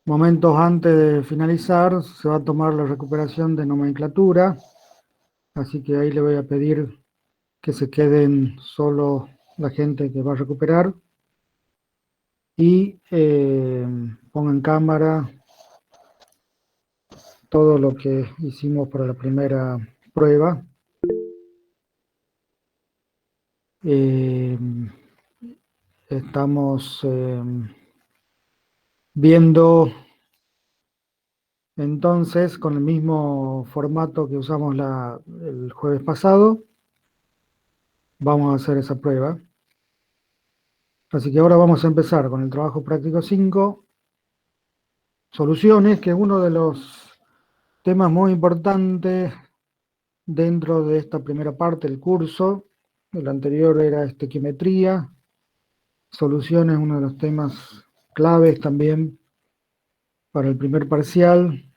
Momentos antes de finalizar, se va a tomar la recuperación de nomenclatura, así que ahí le voy a pedir que se queden solo la gente que va a recuperar y ponga en cámara todo lo que hicimos para la primera prueba. Eh, Estamos viendo entonces con el mismo formato que usamos el jueves pasado. Vamos a hacer esa prueba. Así que ahora vamos a empezar con el trabajo práctico 5, soluciones, que es uno de los temas muy importantes dentro de esta primera parte del curso. El anterior era estequiometría. Soluciones, uno de los temas claves también para el primer parcial.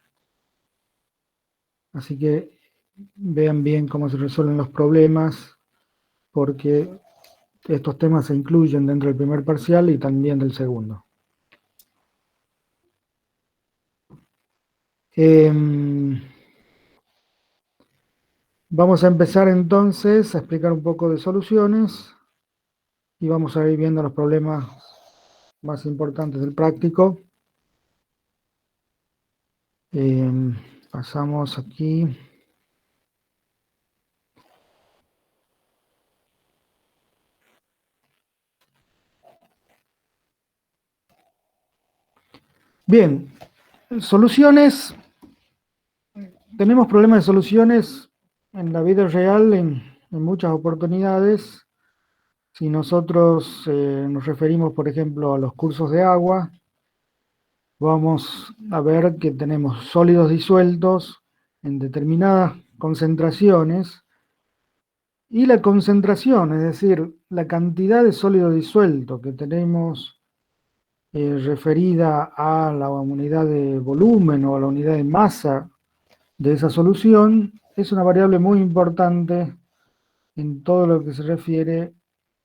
Así que vean bien cómo se resuelven los problemas, porque estos temas se incluyen dentro del primer parcial y también del segundo. Vamos a empezar entonces a explicar un poco de soluciones y vamos a ir viendo los problemas más importantes del práctico. Pasamos aquí. Bien, soluciones. Tenemos problemas de soluciones en la vida real en muchas oportunidades. Si nosotros nos referimos, por ejemplo, a los cursos de agua, vamos a ver que tenemos sólidos disueltos en determinadas concentraciones y la concentración, es decir, la cantidad de sólido disuelto que tenemos referida a la unidad de volumen o a la unidad de masa de esa solución, es una variable muy importante en todo lo que se refiere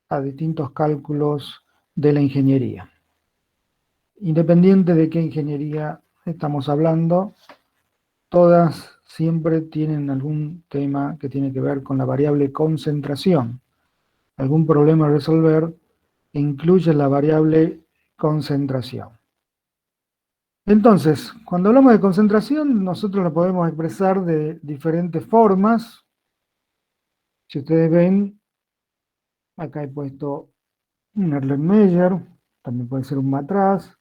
a distintos cálculos de la ingeniería. Independiente de qué ingeniería estamos hablando, todas siempre tienen algún tema que tiene que ver con la variable concentración. Algún problema a resolver incluye la variable concentración. Entonces, cuando hablamos de concentración, nosotros la podemos expresar de diferentes formas. Si ustedes ven, acá he puesto un Erlenmeyer, también puede ser un matraz,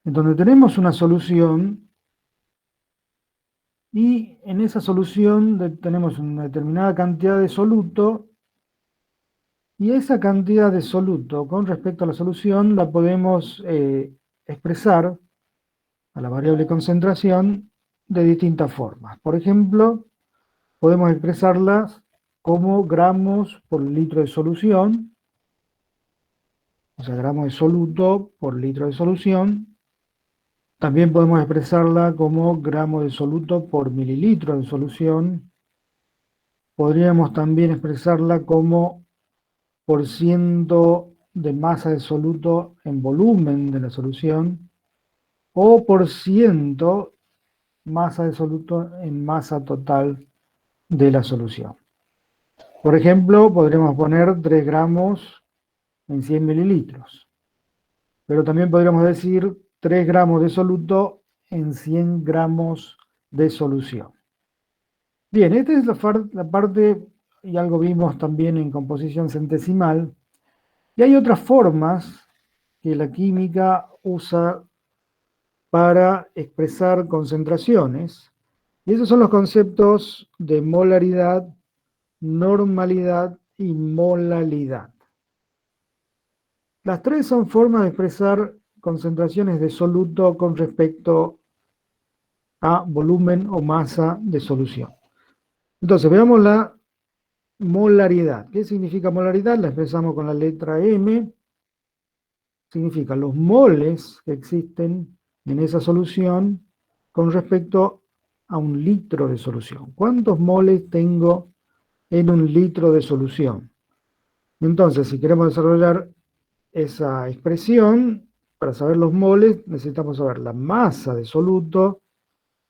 en donde tenemos una solución y en esa solución tenemos una determinada cantidad de soluto y esa cantidad de soluto con respecto a la solución la podemos expresar a la variable concentración de distintas formas. Por ejemplo, podemos expresarlas como gramos por litro de solución, o sea, gramos de soluto por litro de solución. También podemos expresarla como gramos de soluto por mililitro de solución. Podríamos también expresarla como por ciento de masa de soluto en volumen de la solución o por ciento masa de soluto en masa total de la solución. Por ejemplo, podríamos poner 3 gramos en 100 mililitros, pero también podríamos decir 3 gramos de soluto en 100 gramos de solución. Bien, esta es la parte, y algo vimos también en composición centesimal, y hay otras formas que la química usa para expresar concentraciones, y esos son los conceptos de molaridad, normalidad y molalidad. Las tres son formas de expresar concentraciones de soluto con respecto a volumen o masa de solución. Entonces, veamos la molaridad. ¿Qué significa molaridad? La expresamos con la letra M. Significa los moles que existen en esa solución con respecto a un litro de solución. ¿Cuántos moles tengo en un litro de solución? Entonces, si queremos desarrollar esa expresión, para saber los moles necesitamos saber la masa de soluto,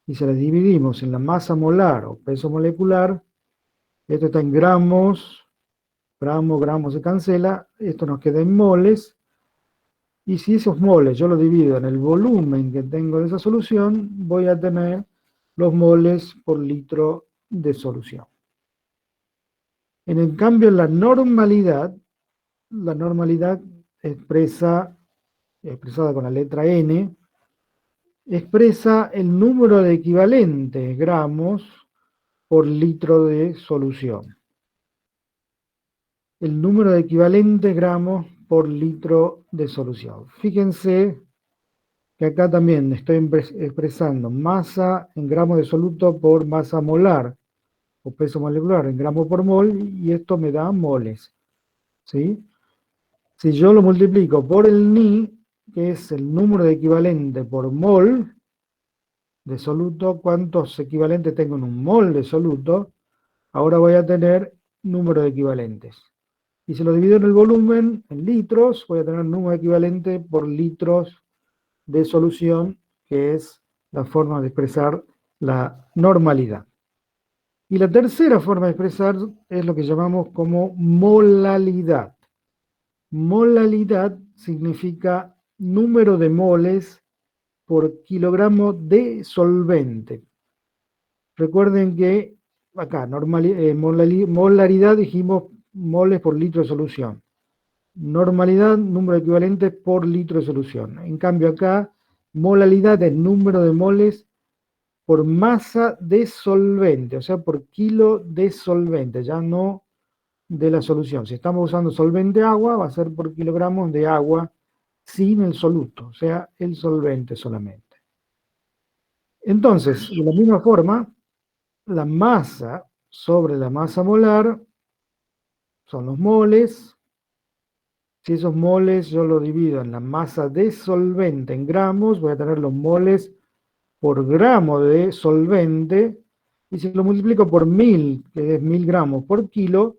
y si la dividimos en la masa molar o peso molecular, esto está en gramos, gramos se cancela, esto nos queda en moles, y si esos moles yo los divido en el volumen que tengo de esa solución, voy a tener los moles por litro de solución. En el cambio, la normalidad expresada con la letra N, expresa el número de equivalentes gramos por litro de solución. El número de equivalentes gramos por litro de solución. Fíjense que acá también estoy expresando masa en gramos de soluto por masa molar, o peso molecular en gramos por mol, y esto me da moles. ¿Sí? Si yo lo multiplico por el Ni, que es el número de equivalente por mol de soluto, ¿cuántos equivalentes tengo en un mol de soluto? Ahora voy a tener número de equivalentes. Y si lo divido en el volumen, en litros, voy a tener número equivalente por litros de solución, que es la forma de expresar la normalidad. Y la tercera forma de expresar es lo que llamamos como molalidad. Molalidad significa número de moles por kilogramo de solvente. Recuerden que acá, molaridad dijimos moles por litro de solución. Normalidad, número equivalente por litro de solución. En cambio acá, molalidad es número de moles por masa de solvente, o sea, por kilo de solvente, ya no de la solución. Si estamos usando solvente agua, va a ser por kilogramos de agua sin el soluto, o sea, el solvente solamente. Entonces, de la misma forma, la masa sobre la masa molar son los moles. Si esos moles yo lo divido en la masa de solvente en gramos, voy a tener los moles por gramo de solvente, y si lo multiplico por 1000, que es 1000 gramos por kilo,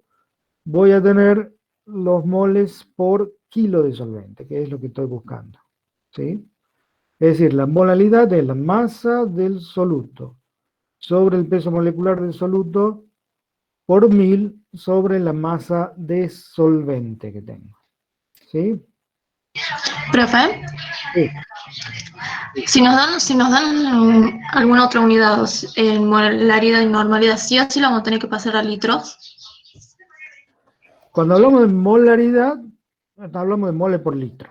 voy a tener los moles por kilo de solvente, que es lo que estoy buscando. ¿Sí? Es decir, la molalidad es la masa del soluto sobre el peso molecular del soluto por 1000 sobre la masa de solvente que tengo. ¿Sí? Profe, Sí. si nos dan alguna otra unidad en molaridad y normalidad, ¿sí o sí lo vamos a tener que pasar a litros? Cuando hablamos de molaridad, hablamos de mole por litro.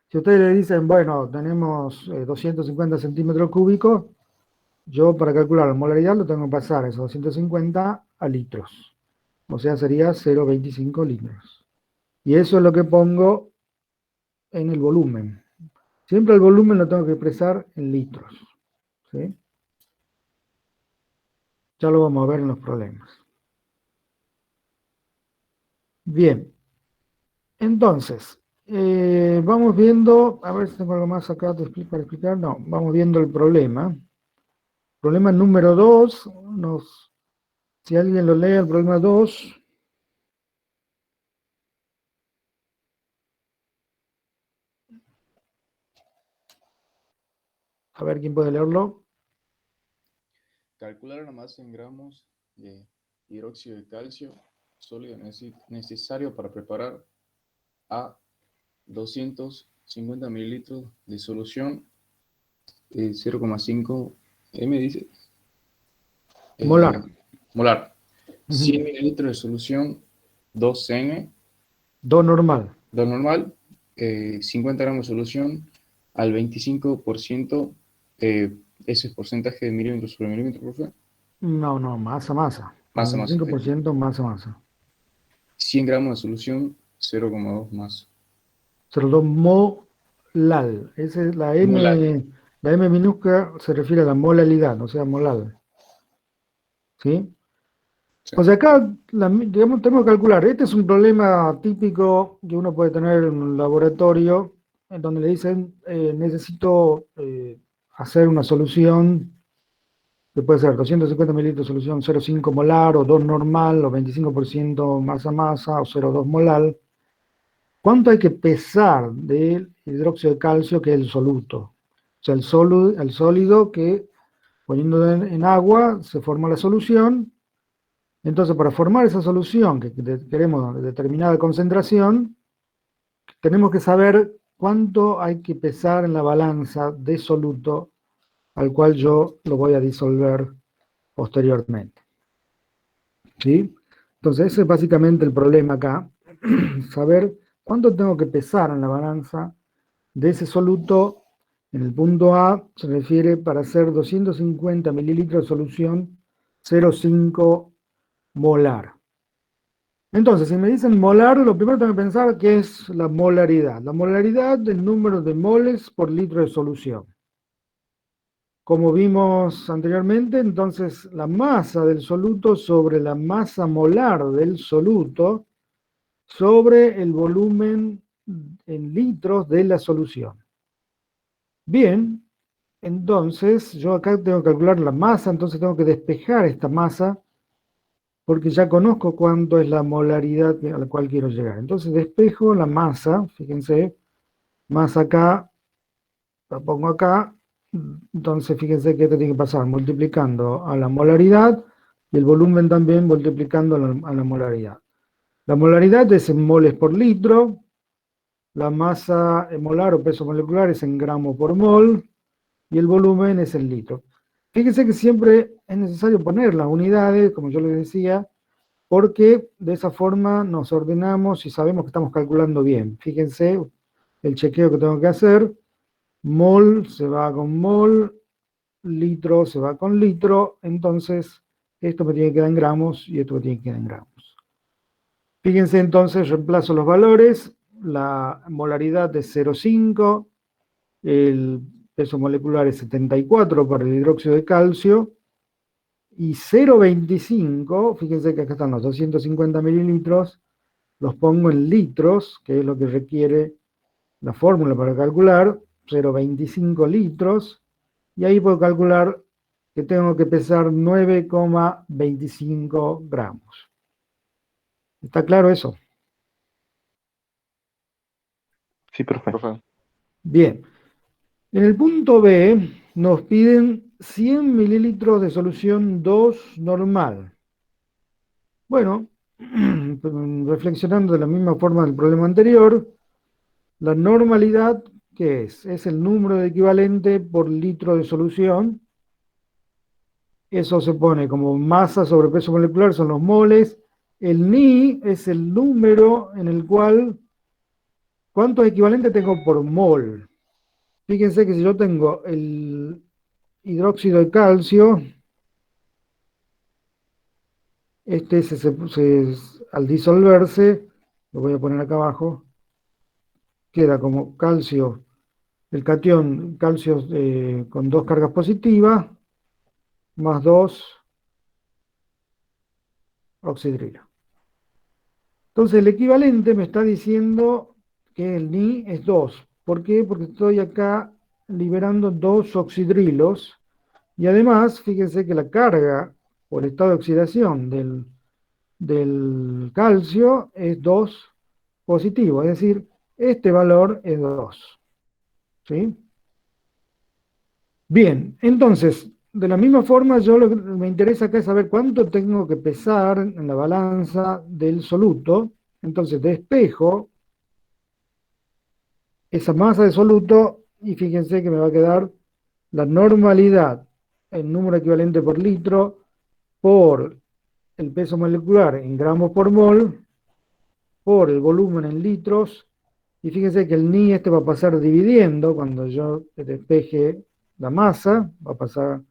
Si ustedes le dicen, bueno, tenemos 250 centímetros cúbicos, yo para calcular la molaridad lo tengo que pasar esos 250 a litros. O sea, sería 0,25 litros. Y eso es lo que pongo en el volumen. Siempre el volumen lo tengo que expresar en litros. ¿Sí? Ya lo vamos a ver en los problemas. Bien. Entonces, vamos viendo, a ver si tengo algo más acá para explicar. No, vamos viendo el problema. Problema número 2, si alguien lo lee, el problema 2. A ver quién puede leerlo. Calcular la masa en gramos de hidróxido de calcio sólido necesario para preparar a 250 mililitros de solución 0,5 m, dice. Molar. Molar. 100 mililitros de solución 2 n. 2 normal. 2 normal. 50 gramos de solución al 25%. ¿Ese es porcentaje de milímetros sobre milímetro, profe? No, masa. Masa. 25% masa. 100 gramos de solución, 0,2 masa. 0,2 molal. Esa es la M, molal. La M minúscula se refiere a la molalidad, o sea, molal. ¿Sí? Sí. O sea, acá digamos, tenemos que calcular. Este es un problema típico que uno puede tener en un laboratorio, en donde le dicen, necesito hacer una solución que puede ser 250 mililitros de solución 0,5 molar, o 2 normal, o 25% masa, o 0,2 molar. ¿Cuánto hay que pesar del hidróxido de calcio, que es el soluto? O sea, el sólido que poniéndolo en agua se forma la solución. Entonces, para formar esa solución que queremos de determinada concentración, tenemos que saber cuánto hay que pesar en la balanza de soluto al cual yo lo voy a disolver posteriormente. ¿Sí? Entonces, ese es básicamente el problema acá, saber cuánto tengo que pesar en la balanza de ese soluto. En el punto A se refiere para hacer 250 mililitros de solución 0,5 molar. Entonces, si me dicen molar, lo primero que tengo que pensar que es la molaridad. La molaridad del número de moles por litro de solución. Como vimos anteriormente, entonces la masa del soluto sobre la masa molar del soluto sobre el volumen en litros de la solución. Bien, entonces yo acá tengo que calcular la masa, entonces tengo que despejar esta masa porque ya conozco cuánto es la molaridad a la cual quiero llegar. Entonces despejo la masa, fíjense, masa acá, la pongo acá, entonces fíjense que esto tiene que pasar multiplicando a la molaridad y el volumen también multiplicando a la molaridad. La molaridad es en moles por litro, la masa molar o peso molecular es en gramos por mol y el volumen es en litro. Fíjense que siempre es necesario poner las unidades, como yo les decía, porque de esa forma nos ordenamos y sabemos que estamos calculando bien. Fíjense el chequeo que tengo que hacer. Mol se va con mol, litro se va con litro, entonces esto me tiene que quedar en gramos y esto me tiene que quedar en gramos. Fíjense entonces, reemplazo los valores, la molaridad es 0,5, el peso molecular es 74 para el hidróxido de calcio, y 0,25, fíjense que acá están los 250 mililitros, los pongo en litros, que es lo que requiere la fórmula para calcular, 0,25 litros, y ahí puedo calcular que tengo que pesar 9,25 gramos. ¿Está claro eso? Sí, profe. Bien. En el punto B nos piden 100 mililitros de solución 2 normal. Bueno, reflexionando de la misma forma del problema anterior, la normalidad, ¿qué es? Es el número de equivalente por litro de solución. Eso se pone como masa sobre peso molecular, son los moles. El Ni es el número en el cual, ¿cuántos equivalentes tengo por mol? Fíjense que si yo tengo el hidróxido de calcio, este al disolverse, lo voy a poner acá abajo, queda como calcio, el catión calcio con dos cargas positivas, más 2 oxidrilo. Entonces el equivalente me está diciendo que el Ni es 2. ¿Por qué? Porque estoy acá liberando 2 oxidrilos y además, fíjense que la carga por estado de oxidación del calcio es 2 positivo, es decir, este valor es 2. ¿Sí? Bien, entonces, de la misma forma, yo lo que me interesa acá es saber cuánto tengo que pesar en la balanza del soluto. Entonces, despejo esa masa de soluto y fíjense que me va a quedar la normalidad, el número equivalente por litro, por el peso molecular en gramos por mol, por el volumen en litros, y fíjense que el Ni este va a pasar dividiendo, cuando yo despeje la masa, va a pasar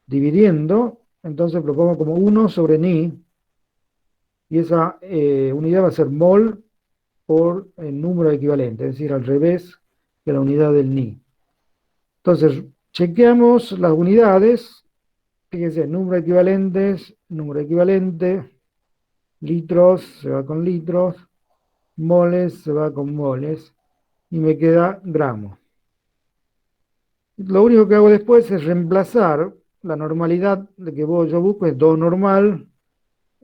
dividiendo, entonces lo pongo como 1 sobre Ni, y esa unidad va a ser mol por el número equivalente, es decir, al revés que la unidad del Ni. Entonces, chequeamos las unidades, fíjense, número equivalente, litros se va con litros, moles se va con moles, y me queda gramos. Lo único que hago después es reemplazar la normalidad de que yo busco, es 2 normal,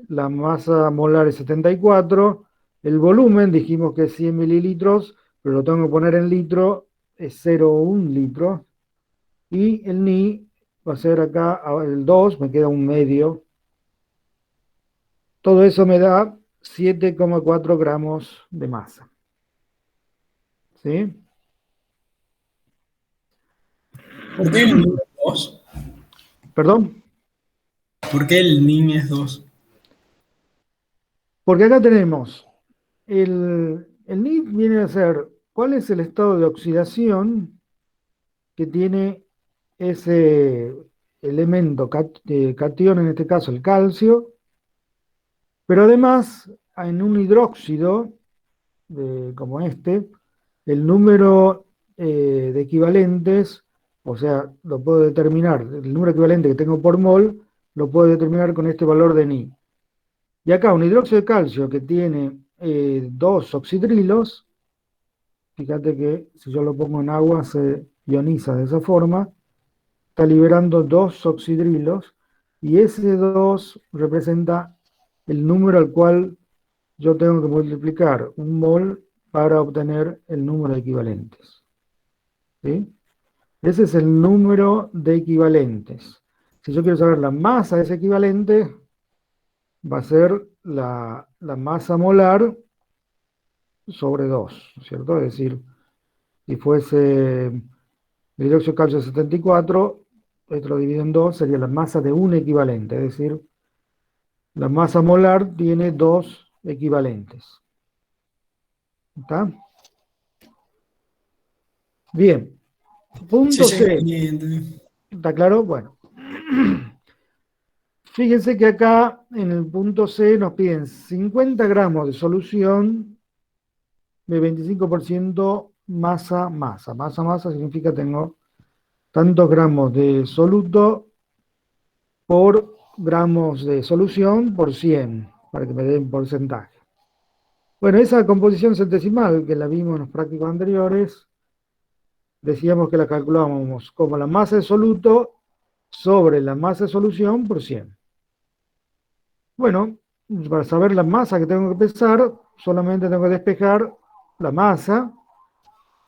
la masa molar es 74, El volumen, dijimos que es 100 mililitros, pero lo tengo que poner en litro, es 0,1 litro. Y el ni va a ser acá el 2, me queda un medio. Todo eso me da 7,4 gramos de masa. ¿Sí? ¿Por qué el NIM es 2? ¿Perdón? ¿Por qué el NIM es 2? Porque acá tenemos el ni viene a ser cuál es el estado de oxidación que tiene ese elemento catión, en este caso el calcio, pero además en un hidróxido como este, el número de equivalentes, o sea, lo puedo determinar, el número equivalente que tengo por mol, lo puedo determinar con este valor de Ni. Y acá un hidróxido de calcio que tiene dos oxidrilos, fíjate que si yo lo pongo en agua se ioniza de esa forma, está liberando dos oxidrilos, y ese 2 representa el número al cual yo tengo que multiplicar un mol para obtener el número de equivalentes. ¿Sí? Ese es el número de equivalentes. Si yo quiero saber la masa de ese equivalente, va a ser la masa molar sobre 2, ¿cierto? Es decir, si fuese el hidróxido de calcio 74, esto lo divido en 2, sería la masa de un equivalente, es decir, la masa molar tiene dos equivalentes. ¿Está? Bien. Sí, Punto sí, C. entendí. ¿Está claro? Bueno. Fíjense que acá en el punto C nos piden 50 gramos de solución de 25% masa-masa. Masa-masa significa tengo tantos gramos de soluto por gramos de solución por 100, para que me den porcentaje. Bueno, esa composición centesimal que la vimos en los prácticos anteriores, decíamos que la calculábamos como la masa de soluto sobre la masa de solución por 100. Bueno, para saber la masa que tengo que pesar, solamente tengo que despejar la masa,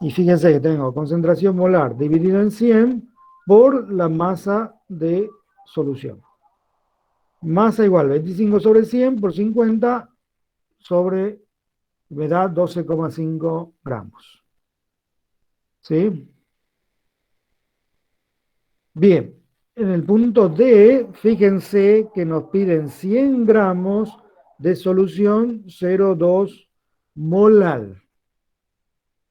y fíjense que tengo concentración molar dividido en 100 por la masa de solución. Masa igual 25 sobre 100 por 50 sobre, me da 12,5 gramos. ¿Sí? Bien, en el punto D, fíjense que nos piden 100 gramos de solución 0,2 molal.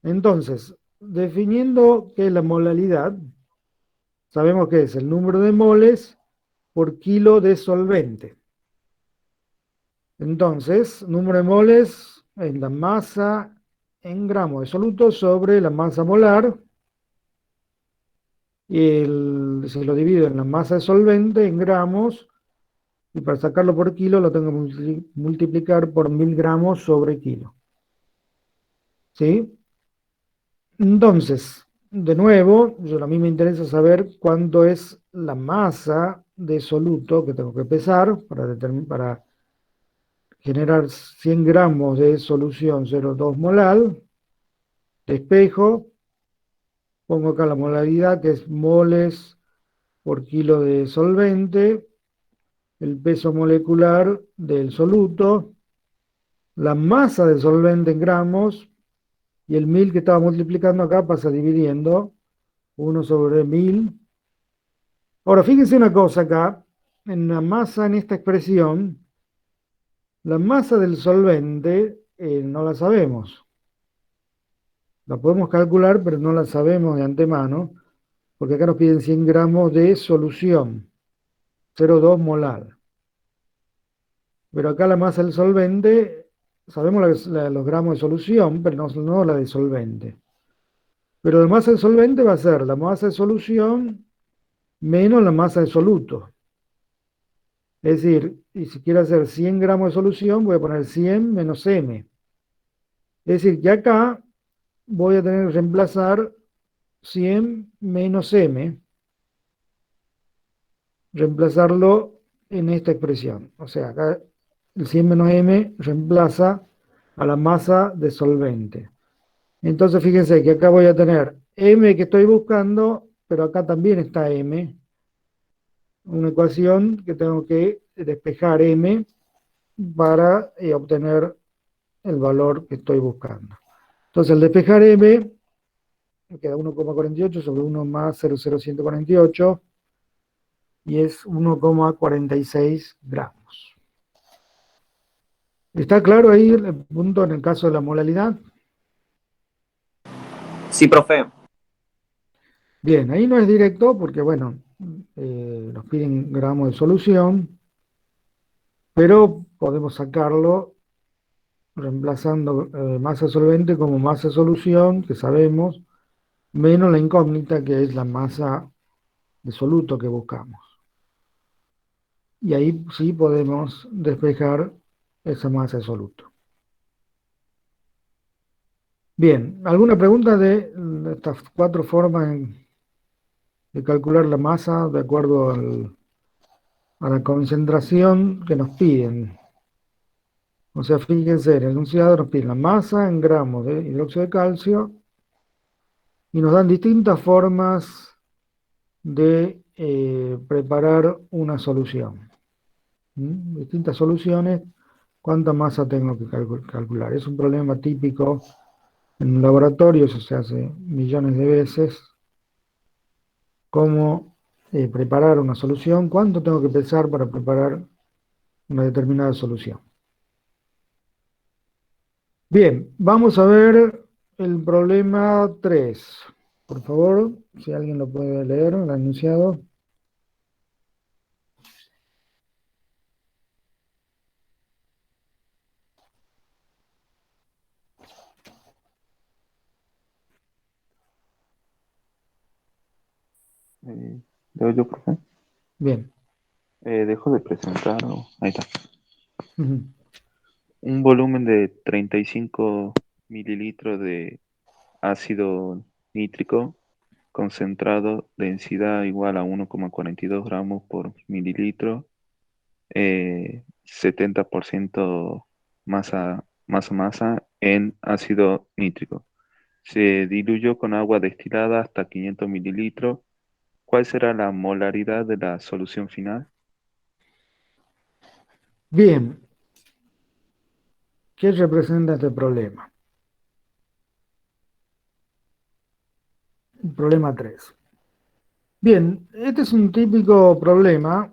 Entonces, definiendo qué es la molalidad, sabemos que es el número de moles por kilo de solvente. Entonces, número de moles es la masa en gramos de soluto sobre la masa molar, y se lo divido en la masa de solvente en gramos, y para sacarlo por kilo lo tengo que multiplicar por 1000 gramos sobre kilo. ¿Sí? Entonces, de nuevo, a mí me interesa saber cuánto es la masa de soluto que tengo que pesar para generar 100 gramos de solución 0,2 molal. Despejo, pongo acá la molaridad, que es moles por kilo de solvente, el peso molecular del soluto, la masa del solvente en gramos, y el 1000 que estaba multiplicando acá pasa dividiendo 1 sobre 1000. Ahora, fíjense una cosa acá, en la masa, en esta expresión, la masa del solvente no la sabemos. La podemos calcular, pero no la sabemos de antemano, porque acá nos piden 100 gramos de solución, 0,2 molar. Pero acá la masa del solvente, sabemos los gramos de solución, pero no la de solvente. Pero la masa del solvente va a ser la masa de solución menos la masa de soluto. Es decir, y si quiero hacer 100 gramos de solución, voy a poner 100 menos m. Es decir, que acá voy a tener que reemplazar 100 menos m, reemplazarlo en esta expresión. O sea, acá el 100 menos m reemplaza a la masa de solvente. Entonces fíjense que acá voy a tener M que estoy buscando, pero acá también está M, una ecuación que tengo que despejar M para obtener el valor que estoy buscando. Entonces al despejar M, me queda 1,48 sobre 1 más 0,0148 y es 1,46 gramos. ¿Está claro ahí el punto en el caso de la molaridad? Sí, profe. Bien, ahí no es directo porque, bueno, nos piden gramos de solución, pero podemos sacarlo reemplazando masa solvente como masa de solución, que sabemos, menos la incógnita que es la masa de soluto que buscamos. Y ahí sí podemos despejar esa masa de soluto. Bien, ¿alguna pregunta de estas cuatro formas de calcular la masa de acuerdo a la concentración que nos piden? O sea, fíjense, en el enunciado nos piden la masa en gramos de hidróxido de calcio y nos dan distintas formas de preparar una solución. Distintas soluciones, cuánta masa tengo que calcular. Es un problema típico en un laboratorio, eso se hace millones de veces. Cómo preparar una solución, cuánto tengo que pensar para preparar una determinada solución. Bien, vamos a ver el problema 3. Por favor, si alguien lo puede leer, el enunciado. ¿Leo yo, profe? Bien. Dejo de presentar. Ahí está. Ujú. Un volumen de 35 mililitros de ácido nítrico concentrado, densidad igual a 1,42 gramos por mililitro, 70% masa en ácido nítrico. Se diluyó con agua destilada hasta 500 mililitros. ¿Cuál será la molaridad de la solución final? Bien, ¿qué representa este problema? El problema 3. Bien, este es un típico problema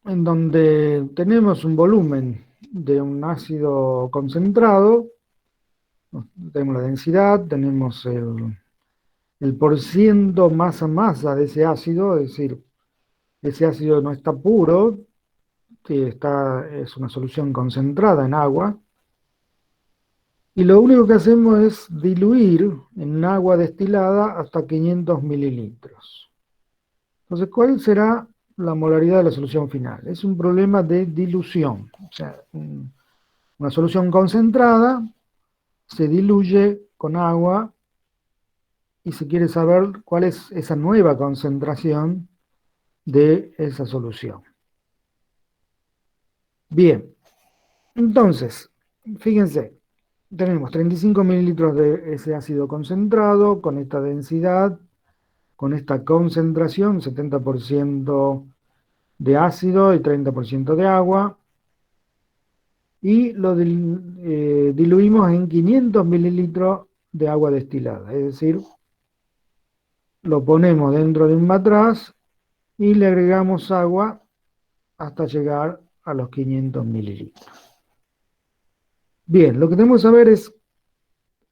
en donde tenemos un volumen de un ácido concentrado, tenemos la densidad, tenemos el porciento masa-masa de ese ácido, es decir, ese ácido no está puro, es una solución concentrada en agua, y lo único que hacemos es diluir en agua destilada hasta 500 mililitros. Entonces, ¿cuál será la molaridad de la solución final? Es un problema de dilución, o sea, una solución concentrada se diluye con agua y se quiere saber cuál es esa nueva concentración de esa solución. Bien, entonces, fíjense, tenemos 35 mililitros de ese ácido concentrado con esta densidad, con esta concentración, 70% de ácido y 30% de agua, y lo diluimos en 500 mililitros de agua destilada, es decir, lo ponemos dentro de un matraz y le agregamos agua hasta llegar a los 500 mililitros. Bien, lo que tenemos que saber es,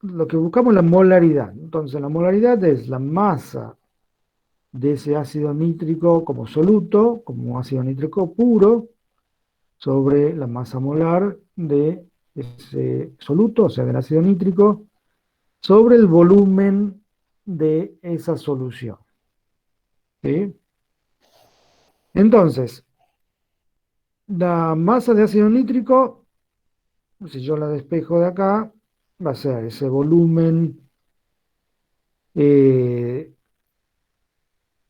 lo que buscamos es la molaridad. Entonces, la molaridad es la masa de ese ácido nítrico como soluto, como ácido nítrico puro, sobre la masa molar de ese soluto, o sea, del ácido nítrico, sobre el volumen de esa solución. ¿Sí? Entonces, la masa de ácido nítrico, si yo la despejo de acá, va a ser ese volumen,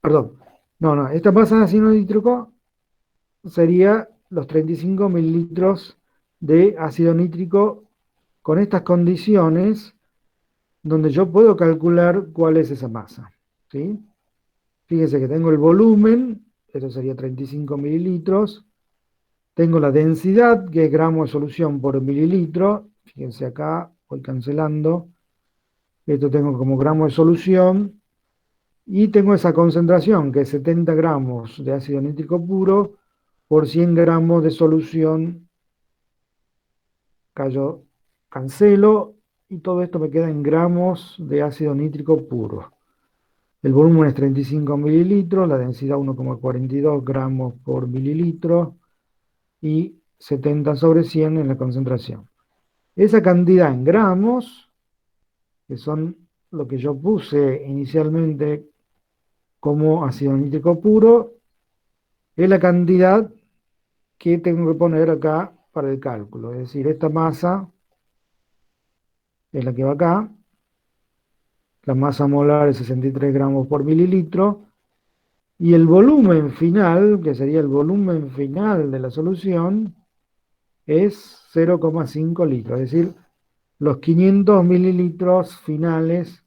perdón, no, esta masa de ácido nítrico sería los 35 mililitros de ácido nítrico con estas condiciones donde yo puedo calcular cuál es esa masa, ¿sí? Fíjense que tengo el volumen, eso sería 35 mililitros, tengo la densidad, que es gramos de solución por mililitro, fíjense acá, voy cancelando, esto tengo como gramos de solución, y tengo esa concentración, que es 70 gramos de ácido nítrico puro por 100 gramos de solución. Callo, cancelo, y todo esto me queda en gramos de ácido nítrico puro. El volumen es 35 mililitros, la densidad 1,42 gramos por mililitro y 70 sobre 100 en la concentración. Esa cantidad en gramos, que son lo que yo puse inicialmente como ácido nítrico puro, es la cantidad que tengo que poner acá para el cálculo. Es decir, esta masa es la que va acá. La masa molar es 63 gramos por mililitro. Y el volumen final, que sería el volumen final de la solución, es 0,5 litros. Es decir, los 500 mililitros finales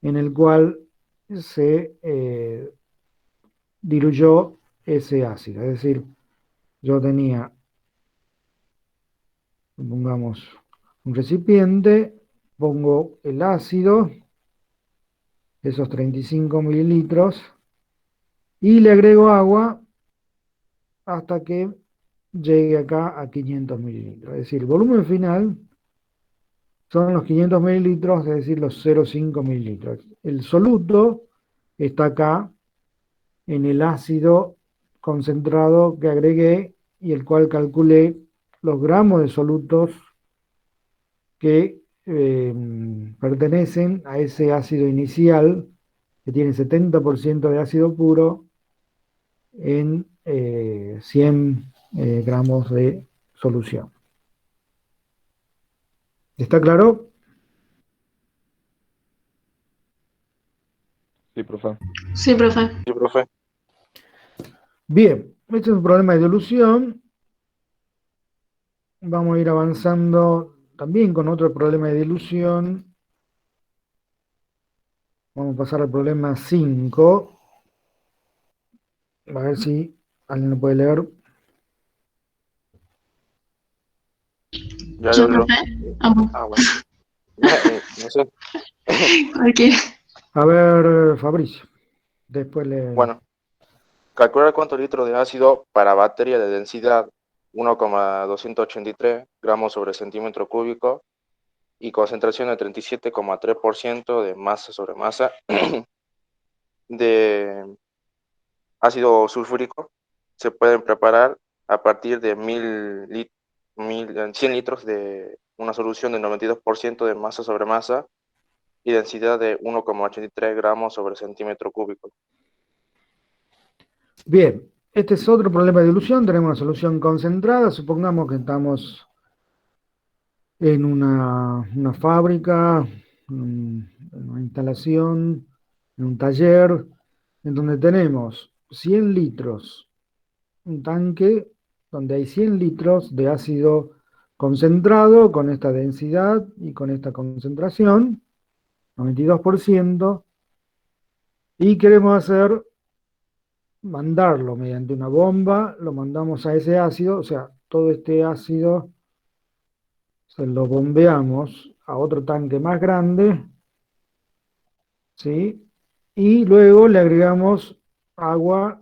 en el cual se diluyó ese ácido. Es decir, yo tenía, pongamos, un recipiente, pongo el ácido, esos 35 mililitros, y le agrego agua hasta que llegue acá a 500 mililitros. Es decir, el volumen final son los 500 mililitros, es decir, los 0,5 mililitros. El soluto está acá en el ácido concentrado que agregué y el cual calculé los gramos de solutos que pertenecen a ese ácido inicial que tiene 70% de ácido puro en 100 gramos de solución. ¿Está claro? Sí, profe. Sí, profe. Sí, profe. Bien, este es un problema de dilución. Vamos a ir avanzando también con otro problema de dilución. Vamos a pasar al problema 5. A ver si alguien lo puede leer. Ya Yo, lo. profe. Amo. Ah, bueno. No sé. Cualquiera. A ver, Fabricio. Después le... Bueno, calcular cuántos litros de ácido para batería de densidad 1,283 gramos sobre centímetro cúbico y concentración de 37,3% de masa sobre masa de ácido sulfúrico se pueden preparar a partir de 100 litros de una solución de 92% de masa sobre masa y densidad de 1,83 gramos sobre centímetro cúbico. Bien, este es otro problema de dilución. Tenemos una solución concentrada. Supongamos que estamos en una fábrica, en una instalación, en un taller, en donde tenemos 100 litros, un tanque donde hay 100 litros de ácido concentrado con esta densidad y con esta concentración, 92%, y queremos mandarlo mediante una bomba, lo mandamos a ese ácido, o sea, todo este ácido se lo bombeamos a otro tanque más grande, ¿sí? Y luego le agregamos agua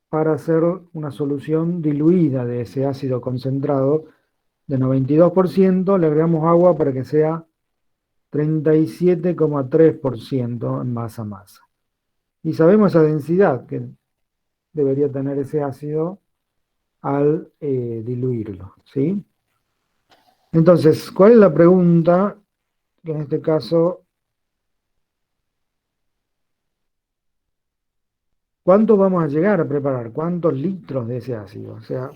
para hacer una solución diluida de ese ácido concentrado de 92%, le agregamos agua para que sea 37,3% en masa-masa. Y sabemos esa densidad que debería tener ese ácido al diluirlo, ¿sí? Entonces, ¿cuál es la pregunta? Que en este caso, ¿cuánto vamos a llegar a preparar? ¿Cuántos litros de ese ácido? O sea,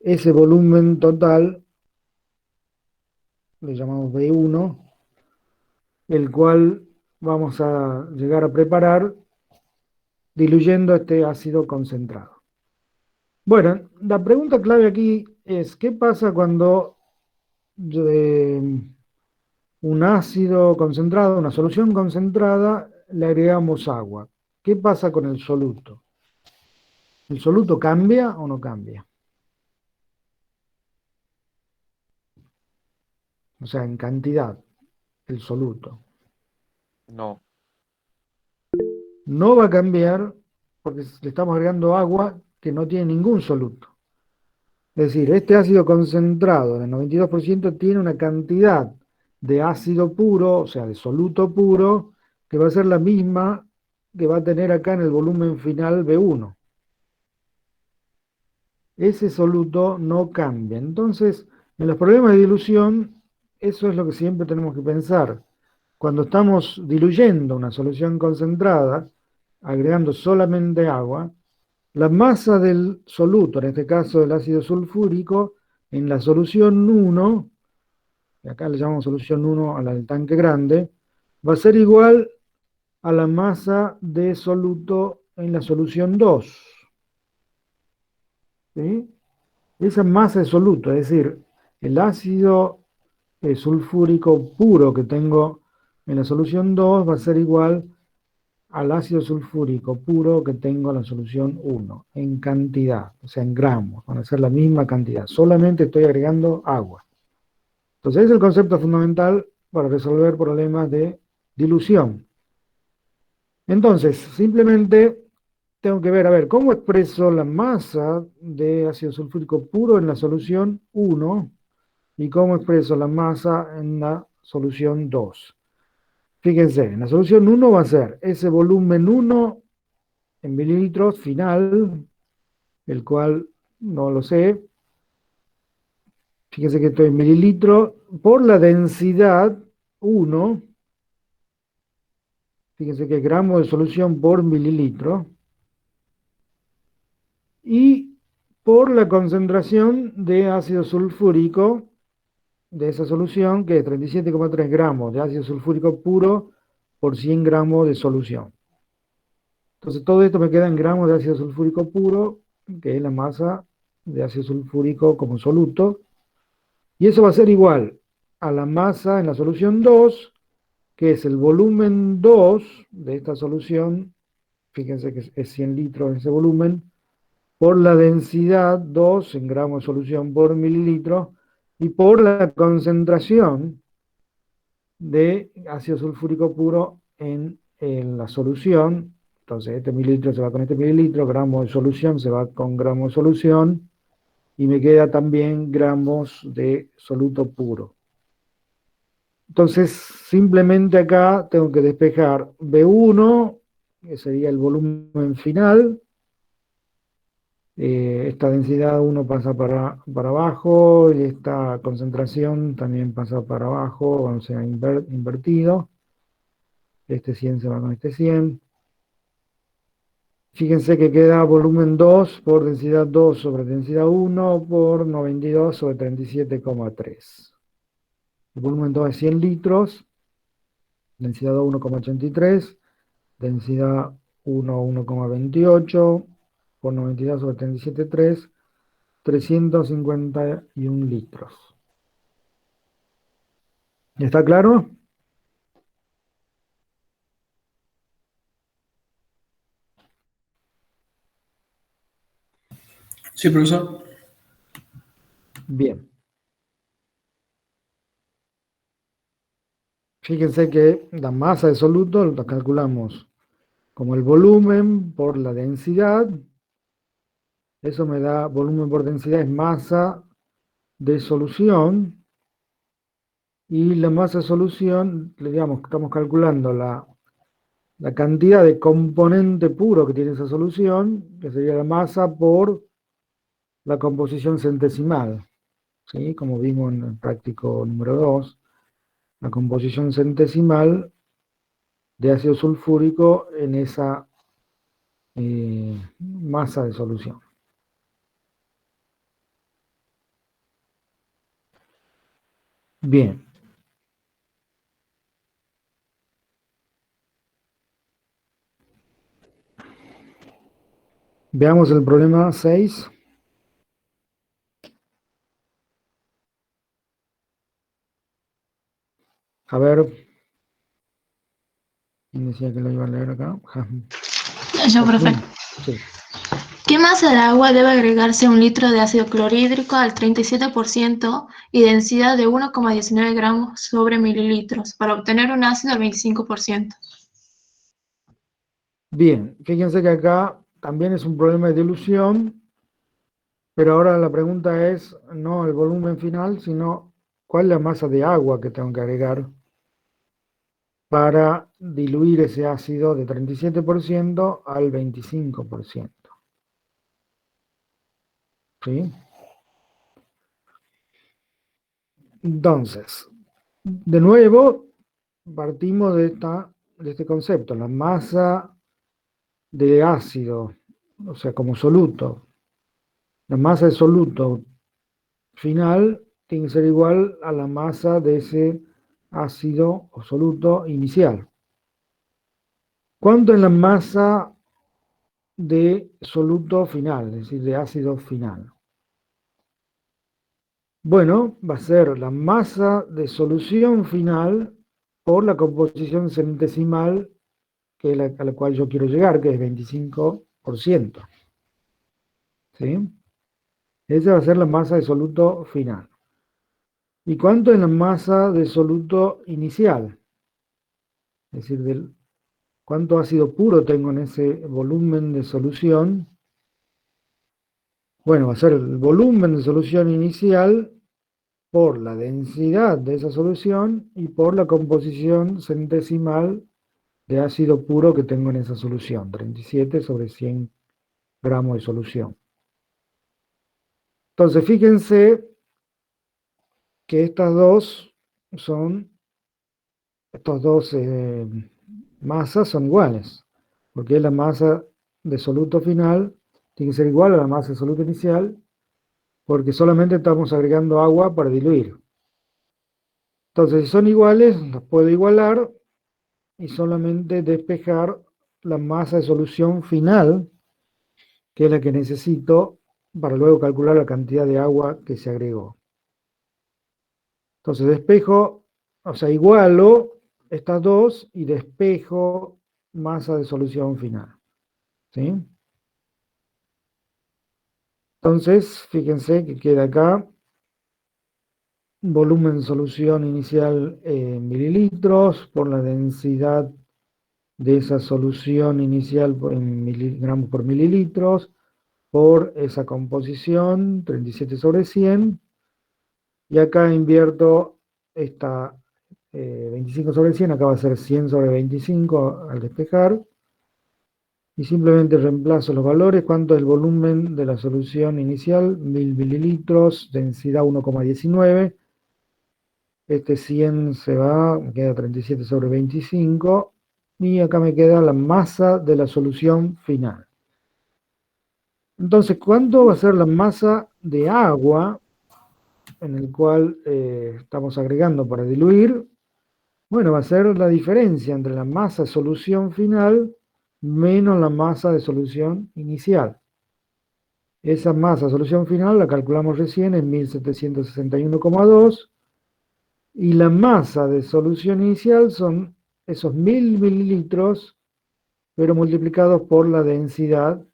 ese volumen total, le llamamos B1, el cual vamos a llegar a preparar diluyendo este ácido concentrado. Bueno, la pregunta clave aquí es, ¿qué pasa cuando de un ácido concentrado, una solución concentrada, le agregamos agua. ¿Qué pasa con el soluto? ¿El soluto cambia o no cambia? O sea, en cantidad, el soluto. No. No va a cambiar porque le estamos agregando agua que no tiene ningún soluto. Es decir, este ácido concentrado del 92% tiene una cantidad de ácido puro, o sea, de soluto puro, que va a ser la misma que va a tener acá en el volumen final B1. Ese soluto no cambia. Entonces, en los problemas de dilución, eso es lo que siempre tenemos que pensar. Cuando estamos diluyendo una solución concentrada, agregando solamente agua, la masa del soluto, en este caso del ácido sulfúrico, en la solución 1, y acá le llamamos solución 1 a la del tanque grande, va a ser igual a la masa de soluto en la solución 2. ¿Sí? Esa masa de soluto, es decir, el ácido sulfúrico puro que tengo en la solución 2 va a ser igual al ácido sulfúrico puro que tengo en la solución 1, en cantidad, o sea, en gramos, van a ser la misma cantidad, solamente estoy agregando agua. Entonces, ese es el concepto fundamental para resolver problemas de dilución. Entonces, simplemente tengo que ver, a ver, ¿cómo expreso la masa de ácido sulfúrico puro en la solución 1 y cómo expreso la masa en la solución 2? Fíjense, en la solución 1 va a ser ese volumen 1 en mililitros final, el cual no lo sé. Fíjense que estoy en mililitros por la densidad 1. Fíjense que es gramos de solución por mililitro. Y por la concentración de ácido sulfúrico de esa solución, que es 37,3 gramos de ácido sulfúrico puro por 100 gramos de solución. Entonces todo esto me queda en gramos de ácido sulfúrico puro, que es la masa de ácido sulfúrico como soluto. Y eso va a ser igual a la masa en la solución 2, que es el volumen 2 de esta solución. Fíjense que es 100 litros ese volumen, por la densidad 2 en gramos de solución por mililitro, y por la concentración de ácido sulfúrico puro en la solución. Entonces este mililitro se va con este mililitro, gramos de solución se va con gramos de solución, y me queda también gramos de soluto puro. Entonces, simplemente acá tengo que despejar B1, que sería el volumen final. Esta densidad 1 pasa para abajo y esta concentración también pasa para abajo, o sea, invertido. Este 100 se va con este 100. Fíjense que queda volumen 2 por densidad 2 sobre densidad 1 por 92 sobre 37,3. El volumen 2 es 100 litros, densidad 2 1,83, densidad 1 1,28 por 92 sobre 37,3, 351 litros. ¿Está claro? Sí, profesor. Bien. Fíjense que la masa de soluto la calculamos como el volumen por la densidad. Eso me da volumen por densidad, es masa de solución. Y la masa de solución, digamos, estamos calculando la cantidad de componente puro que tiene esa solución, que sería la masa por la composición centesimal. ¿Sí? Como vimos en el práctico número 2, la composición centesimal de ácido sulfúrico en esa masa de solución. Bien. Veamos el problema 6. A ver, ¿quién decía que lo iba a leer acá? Yo, profe. Sí. ¿Qué masa de agua debe agregarse a un litro de ácido clorhídrico al 37% y densidad de 1,19 gramos sobre mililitros para obtener un ácido al 25%? Bien, fíjense que acá también es un problema de dilución, pero ahora la pregunta es no el volumen final, sino cuál es la masa de agua que tengo que agregar para diluir ese ácido de 37% al 25%. ¿Sí? Entonces, de nuevo, partimos de este concepto, la masa de ácido, o sea, como soluto. La masa de soluto final tiene que ser igual a la masa de ese ácido o soluto inicial. ¿Cuánto es la masa de soluto final, es decir, de ácido final? Bueno, va a ser la masa de solución final por la composición centesimal que es a la cual yo quiero llegar, que es 25%. ¿Sí? Esa va a ser la masa de soluto final. ¿Y cuánto es la masa de soluto inicial? Es decir, cuánto ácido puro tengo en ese volumen de solución. Bueno, va a ser el volumen de solución inicial por la densidad de esa solución y por la composición centesimal de ácido puro que tengo en esa solución, 37 sobre 100 gramos de solución. Entonces, fíjense que estas dos masas son iguales, porque la masa de soluto final tiene que ser igual a la masa de soluto inicial, porque solamente estamos agregando agua para diluir. Entonces, si son iguales, las puedo igualar y solamente despejar la masa de solución final, que es la que necesito para luego calcular la cantidad de agua que se agregó. Entonces despejo, o sea, igualo estas dos y despejo masa de solución final. ¿Sí? Entonces, fíjense que queda acá volumen de solución inicial en mililitros por la densidad de esa solución inicial en miligramos por mililitros por esa composición, 37 sobre 100, y acá invierto esta 25 sobre 100, acá va a ser 100 sobre 25 al despejar, y simplemente reemplazo los valores. ¿Cuánto es el volumen de la solución inicial? 1000 mililitros, densidad 1,19. Este 100 se va, me queda 37 sobre 25, y acá me queda la masa de la solución final. Entonces, ¿cuánto va a ser la masa de agua en el cual estamos agregando para diluir? Bueno, va a ser la diferencia entre la masa de solución final menos la masa de solución inicial. Esa masa de solución final la calculamos recién en 1761,2 y la masa de solución inicial son esos 1000 mililitros, pero multiplicados por la densidad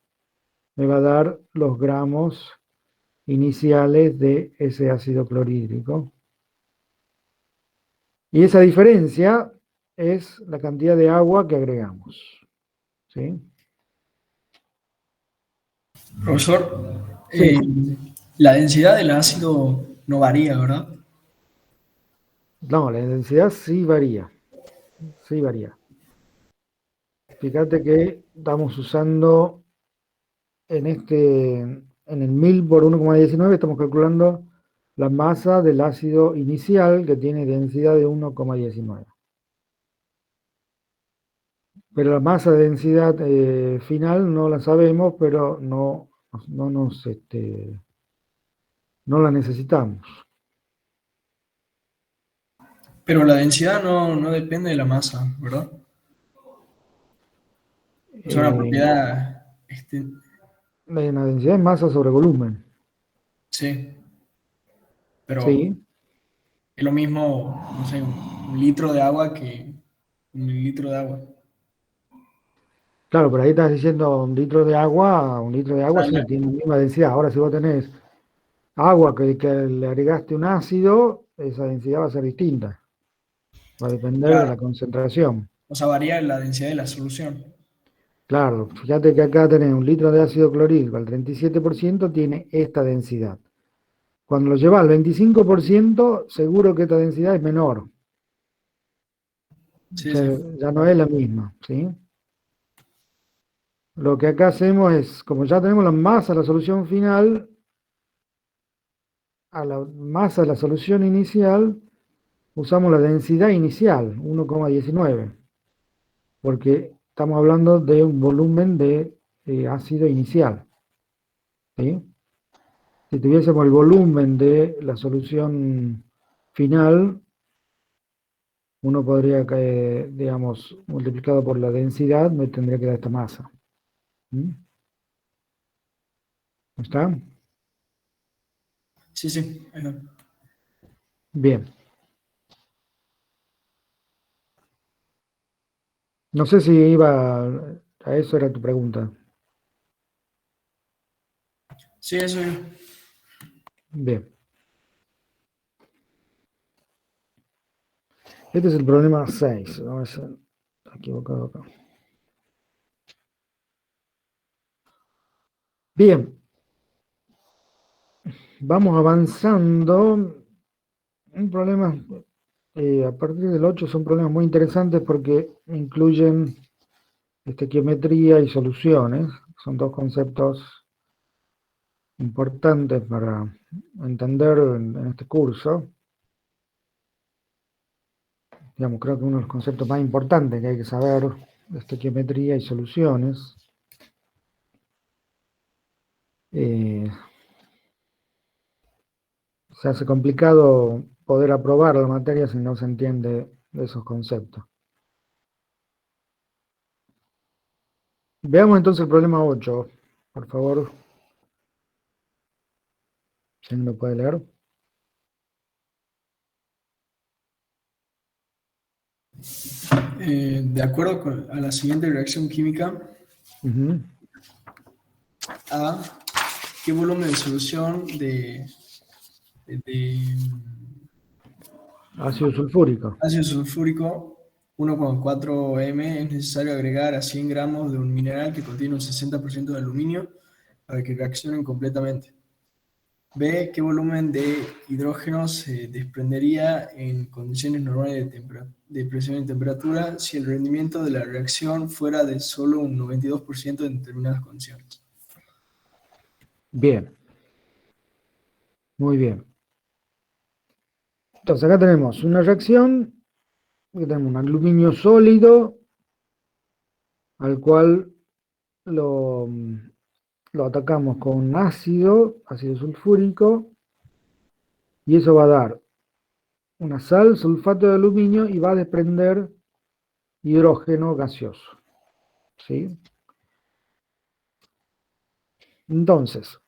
me va a dar los gramos iniciales de ese ácido clorhídrico. Y esa diferencia es la cantidad de agua que agregamos. ¿Sí? Profesor, Sí. la densidad del ácido no varía, ¿verdad? No, la densidad sí varía. Sí varía. Fíjate que estamos usando en el 1000 por 1,19, estamos calculando la masa del ácido inicial que tiene densidad de 1,19. Pero la masa de densidad final no la sabemos, pero no la necesitamos. Pero la densidad no depende de la masa, ¿verdad? Es una propiedad, La densidad es masa sobre volumen. sí, pero Sí. Es lo mismo, no sé, un litro de agua que un mililitro de agua. Claro, pero ahí estás diciendo un litro de O agua sea, sí, tiene la misma densidad. Ahora, si vos tenés agua que le agregaste un ácido, esa densidad va a ser distinta. Va a depender de claro, la concentración. o sea, varía la densidad de la solución. Claro, fíjate que acá tenés un litro de ácido clorhídrico al 37% tiene esta densidad. Cuando lo llevas al 25%, seguro que esta densidad es menor. Sí, Ya, sí. ya no es la misma, ¿sí? Lo que acá hacemos es, como ya tenemos la masa de la solución final, a la masa de la solución inicial, usamos la densidad inicial, 1,19, porque estamos hablando de un volumen de ácido inicial, ¿sí? Si tuviésemos el volumen de la solución final, uno podría, digamos, multiplicado por la densidad, me tendría que dar esta masa. ¿Mm? ¿Está? Sí, sí. Bien. No sé si iba a eso, era tu pregunta. Sí, eso es. Bien. Este es el problema 6. Vamos a estar equivocado acá. Bien. Vamos avanzando. Un problema, a partir del 8 son problemas muy interesantes porque incluyen estequiometría y soluciones. Son dos conceptos importantes para entender en este curso. Digamos, creo que uno de los conceptos más importantes que hay que saber de estequiometría y soluciones. Se hace complicado poder aprobar la materia si no se entiende de esos conceptos. Veamos entonces el problema 8, por favor. Si alguien lo puede leer. De acuerdo a la siguiente reacción química, Ujú. A, ¿qué volumen de solución de Ácido sulfúrico. ácido sulfúrico 1,4 m es necesario agregar a 100 gramos de un mineral que contiene un 60% de aluminio para que reaccionen completamente? B, ¿qué volumen de hidrógeno se desprendería en condiciones normales de presión y temperatura si el rendimiento de la reacción fuera de solo un 92% en determinadas condiciones? Bien, muy bien. Entonces acá tenemos una reacción, que tenemos un aluminio sólido, al cual lo atacamos con ácido sulfúrico, y eso va a dar una sal, sulfato de aluminio, y va a desprender hidrógeno gaseoso. ¿Sí? Entonces,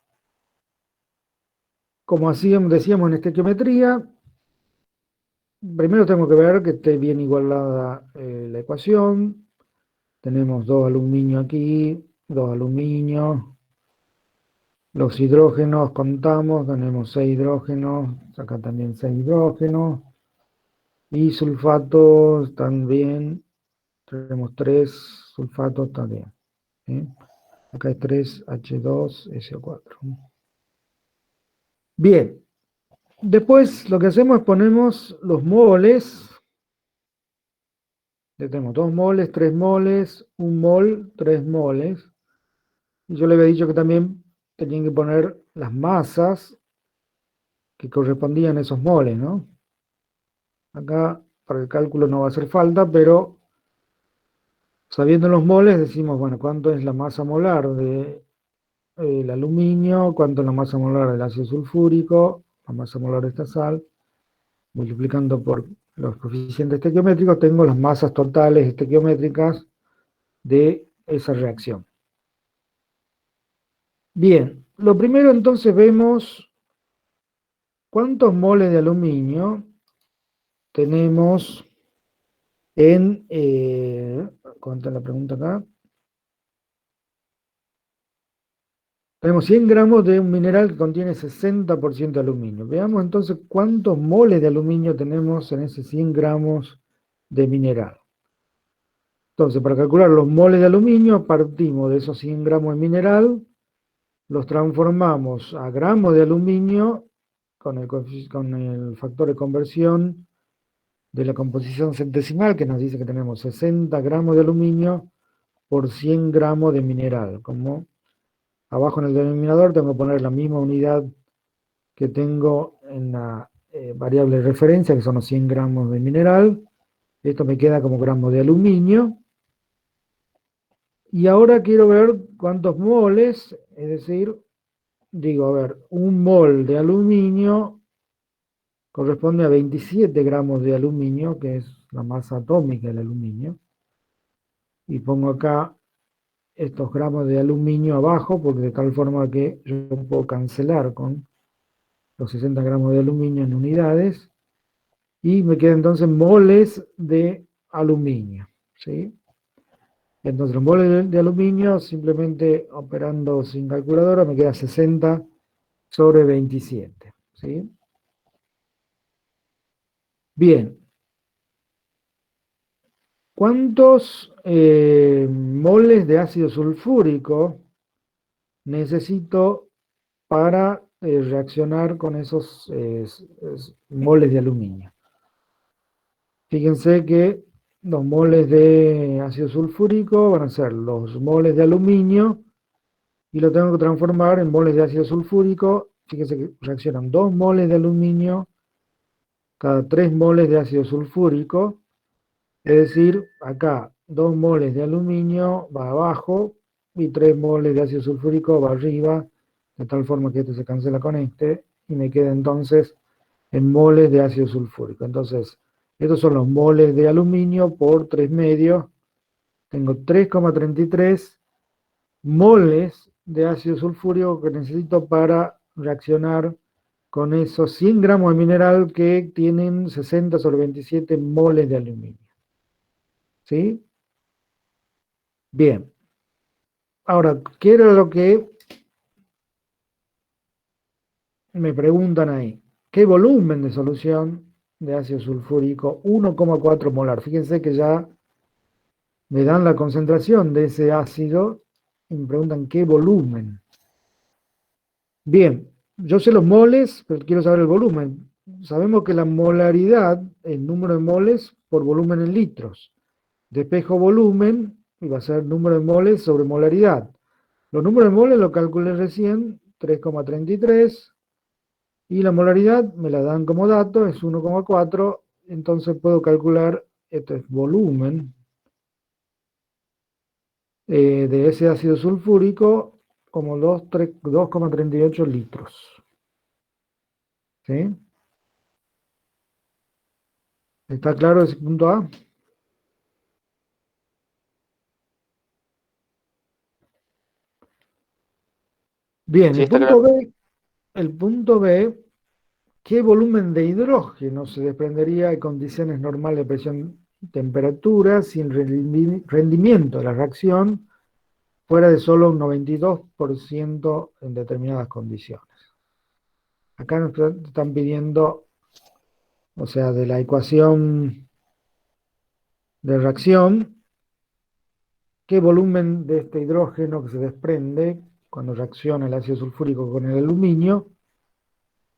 como decíamos en estequiometría, primero tengo que ver que esté bien igualada la ecuación. Tenemos dos aluminio aquí, dos aluminio. Los hidrógenos contamos, tenemos 6 hidrógenos, acá también 6 hidrógenos. Y sulfatos también, tenemos 3 sulfatos también. ¿Sí? Acá hay 3 H2SO4. Bien, después lo que hacemos es ponemos los moles. Ya tenemos 2 moles, 3 moles, 1 mol, 3 moles. Y yo le había dicho que también tenían que poner las masas que correspondían a esos moles, ¿no? Acá para el cálculo no va a hacer falta, pero sabiendo los moles decimos, bueno, cuánto es la masa molar del aluminio, cuánto es la masa molar del ácido sulfúrico, la masa molar de esta sal, multiplicando por los coeficientes estequiométricos, tengo las masas totales estequiométricas de esa reacción. Bien, lo primero entonces vemos cuántos moles de aluminio tenemos en, ¿cuánto es la pregunta acá? Tenemos 100 gramos de un mineral que contiene 60% de aluminio. Veamos entonces cuántos moles de aluminio tenemos en ese 100 gramos de mineral. Entonces, para calcular los moles de aluminio, partimos de esos 100 gramos de mineral, los transformamos a gramos de aluminio con el factor de conversión de la composición centesimal, que nos dice que tenemos 60 gramos de aluminio por 100 gramos de mineral. Como abajo en el denominador tengo que poner la misma unidad que tengo en la variable de referencia, que son los 100 gramos de mineral. Esto me queda como gramos de aluminio. Y ahora quiero ver cuántos moles, es decir, digo, a ver, un mol de aluminio corresponde a 27 gramos de aluminio, que es la masa atómica del aluminio. Y pongo acá estos gramos de aluminio abajo, porque de tal forma que yo puedo cancelar con los 60 gramos de aluminio en unidades, y me quedan entonces moles de aluminio, ¿sí? Entonces los moles de aluminio, simplemente operando sin calculadora, me queda 60 sobre 27, ¿sí? Bien. ¿Cuántos moles de ácido sulfúrico necesito para reaccionar con esos moles de aluminio? Fíjense que los moles de ácido sulfúrico van a ser los moles de aluminio y lo tengo que transformar en moles de ácido sulfúrico. Fíjense que reaccionan 2 moles de aluminio cada 3 moles de ácido sulfúrico. Es decir, acá 2 moles de aluminio va abajo y 3 moles de ácido sulfúrico va arriba, de tal forma que este se cancela con este y me queda entonces en moles de ácido sulfúrico. Entonces, estos son los moles de aluminio por 3 medios. Tengo 3,33 moles de ácido sulfúrico que necesito para reaccionar con esos 100 gramos de mineral que tienen 60 sobre 27 moles de aluminio. ¿Sí? Bien. Ahora, ¿qué era lo que me preguntan ahí? ¿Qué volumen de solución de ácido sulfúrico? 1,4 molar. Fíjense que ya me dan la concentración de ese ácido y me preguntan qué volumen. Bien, yo sé los moles, pero quiero saber el volumen. Sabemos que la molaridad, el número de moles por volumen en litros. Despejo volumen y va a ser número de moles sobre molaridad. Los números de moles lo calculé recién, 3,33, y la molaridad me la dan como dato, es 1,4, entonces puedo calcular, esto es volumen, de ese ácido sulfúrico como 2,38 litros. ¿Sí? ¿Está claro ese punto A? Bien, Sí, está claro. el punto B, ¿qué volumen de hidrógeno se desprendería en condiciones normales de presión y temperatura si el rendimiento de la reacción fuera de solo un 92% en determinadas condiciones? Acá nos están pidiendo, o sea, de la ecuación de reacción, ¿qué volumen de este hidrógeno que se desprende cuando reacciona el ácido sulfúrico con el aluminio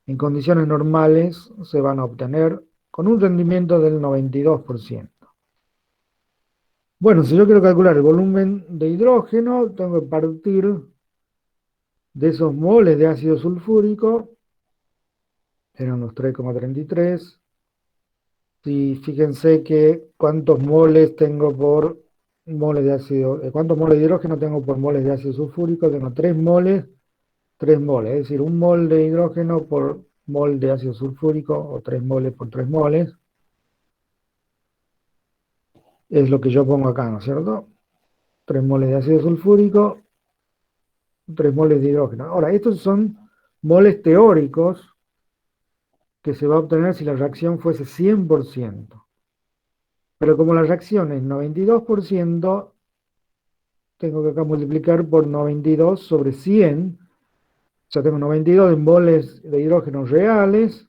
en condiciones normales se van a obtener con un rendimiento del 92%? Bueno, si yo quiero calcular el volumen de hidrógeno, tengo que partir de esos moles de ácido sulfúrico, eran los 3,33. Y fíjense que cuántos moles tengo por moles de ácido, cuántos moles de hidrógeno tengo por moles de ácido sulfúrico. Tengo 3 moles, 3 moles, es decir, un mol de hidrógeno por mol de ácido sulfúrico, o 3 moles por 3 moles. Es lo que yo pongo acá, ¿no es cierto? 3 moles de ácido sulfúrico, 3 moles de hidrógeno. Ahora, estos son moles teóricos que se va a obtener si la reacción fuese 100%. Pero como la reacción es 92%, tengo que acá multiplicar por 92 sobre 100. O sea, tengo 92 moles de hidrógenos reales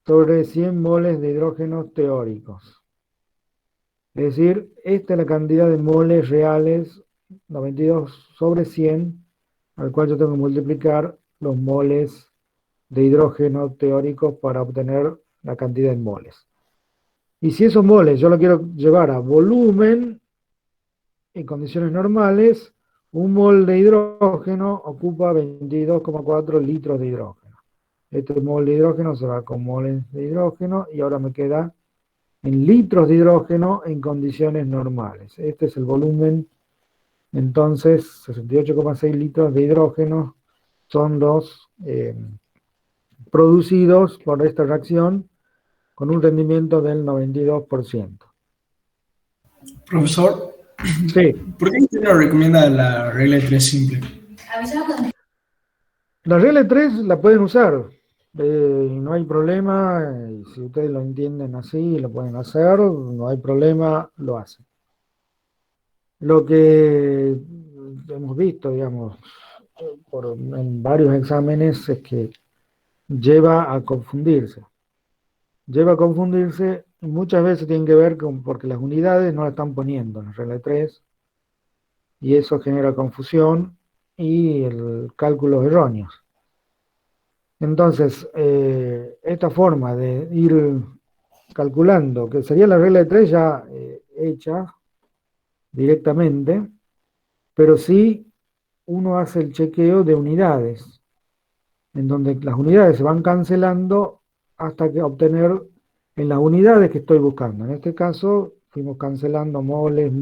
sobre 100 moles de hidrógenos teóricos. Es decir, esta es la cantidad de moles reales, 92 sobre 100, al cual yo tengo que multiplicar los moles de hidrógeno teóricos para obtener la cantidad en moles. Y si esos moles yo lo quiero llevar a volumen, en condiciones normales, un mol de hidrógeno ocupa 22,4 litros de hidrógeno. Este mol de hidrógeno se va con moles de hidrógeno y ahora me queda en litros de hidrógeno en condiciones normales. Este es el volumen. Entonces, 68,6 litros de hidrógeno son los producidos por esta reacción con un rendimiento del 92%. Profesor, Sí. ¿por qué usted nos recomienda la regla de 3 simple? La regla de 3 la pueden usar, no hay problema, si ustedes lo entienden así, lo pueden hacer, no hay problema, lo hacen. Lo que hemos visto, digamos, en varios exámenes es que lleva a confundirse. Lleva a confundirse, y muchas veces tiene que ver con porque las unidades no la están poniendo en la regla de 3, y eso genera confusión y cálculos erróneos. Entonces, esta forma de ir calculando, que sería la regla de 3 ya hecha directamente, pero sí uno hace el chequeo de unidades, en donde las unidades se van cancelando hasta que obtener en las unidades que estoy buscando. En este caso, fuimos cancelando moles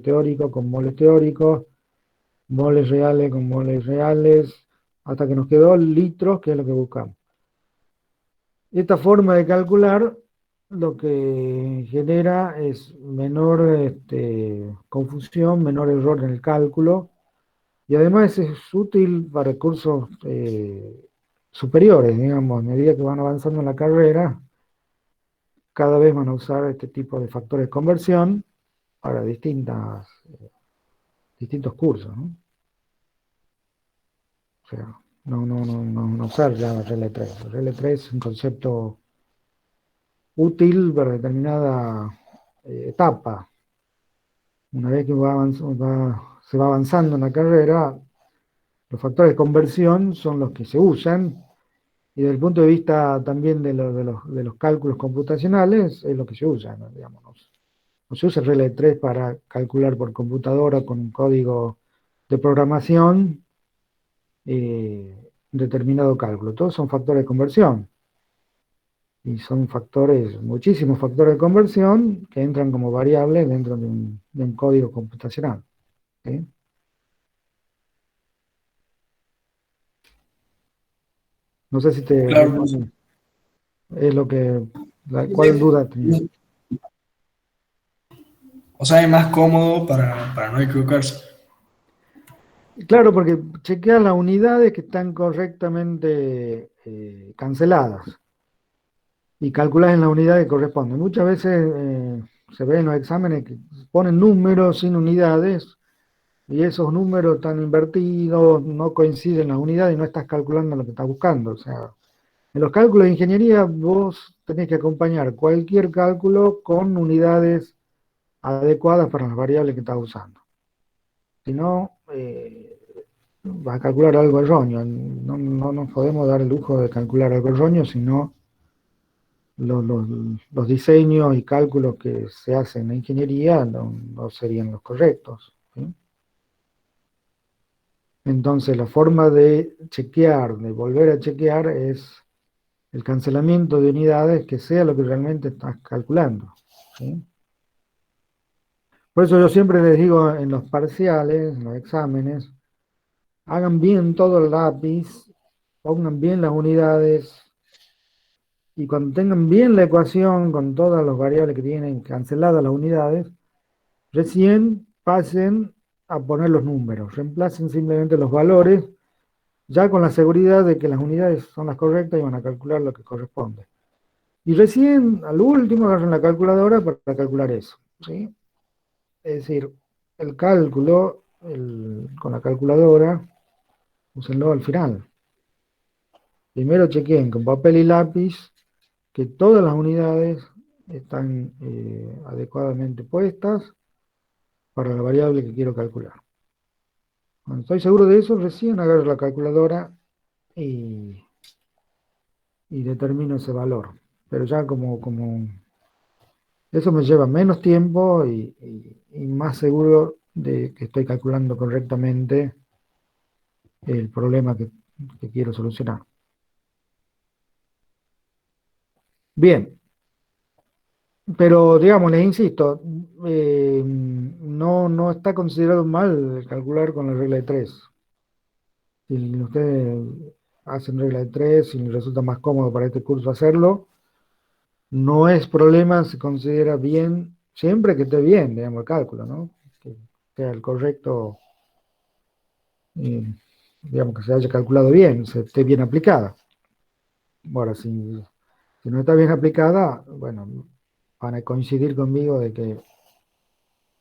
teóricos con moles teóricos, moles reales con moles reales, hasta que nos quedó litros, que es lo que buscamos. Esta forma de calcular lo que genera es menor confusión, menor error en el cálculo, y además es útil para cursos superiores, digamos, a medida que van avanzando en la carrera, cada vez van a usar este tipo de factores de conversión para distintos cursos, ¿no? O sea, no usar ya la regla 3. La regla 3 es un concepto útil para determinada etapa. Una vez que se va avanzando en la carrera, los factores de conversión son los que se usan, y desde el punto de vista también de los cálculos computacionales, es lo que se usa, ¿no? Digamos, no se usa regla de 3 para calcular por computadora con un código de programación determinado cálculo. Todos son factores de conversión. Y son muchísimos factores de conversión que entran como variables dentro de un código computacional. ¿Sí? No sé si Claro, es lo que... ¿Cuál duda tenías? o sea, es más cómodo para no equivocarse. Claro, porque chequea las unidades que están correctamente canceladas y calculas en las unidades que corresponden. Muchas veces se ve en los exámenes que ponen números sin unidades y esos números están invertidos, no coinciden las unidades y no estás calculando lo que estás buscando. O sea, en los cálculos de ingeniería vos tenés que acompañar cualquier cálculo con unidades adecuadas para las variables que estás usando. Si no, vas a calcular algo erróneo. No nos podemos dar el lujo de calcular algo erróneo, sino los diseños y cálculos que se hacen en ingeniería no serían los correctos. ¿Sí? Entonces, la forma de chequear, de volver a chequear, es el cancelamiento de unidades que sea lo que realmente estás calculando. ¿Sí? Por eso yo siempre les digo en los parciales, en los exámenes, hagan bien todo el lápiz, pongan bien las unidades, y cuando tengan bien la ecuación con todas las variables que tienen canceladas las unidades, recién pasen a poner los números, reemplacen simplemente los valores ya con la seguridad de que las unidades son las correctas y van a calcular lo que corresponde. Y recién, al último, agarran la calculadora para calcular eso, ¿sí? Es decir, el cálculo con la calculadora, úsenlo al final. Primero chequen con papel y lápiz que todas las unidades están adecuadamente puestas para la variable que quiero calcular. Cuando estoy seguro de eso, recién agarro la calculadora y determino ese valor. Pero ya como eso me lleva menos tiempo y más seguro de que estoy calculando correctamente el problema que quiero solucionar. Bien, pero digamos, les insisto, no está considerado mal calcular con la regla de 3. Si ustedes hacen regla de 3, si les resulta más cómodo para este curso hacerlo, no es problema, se considera bien, siempre que esté bien, digamos, el cálculo, ¿no? Que sea el correcto, digamos, que se haya calculado bien, se esté bien aplicada. Ahora, si no está bien aplicada, bueno, van a coincidir conmigo de que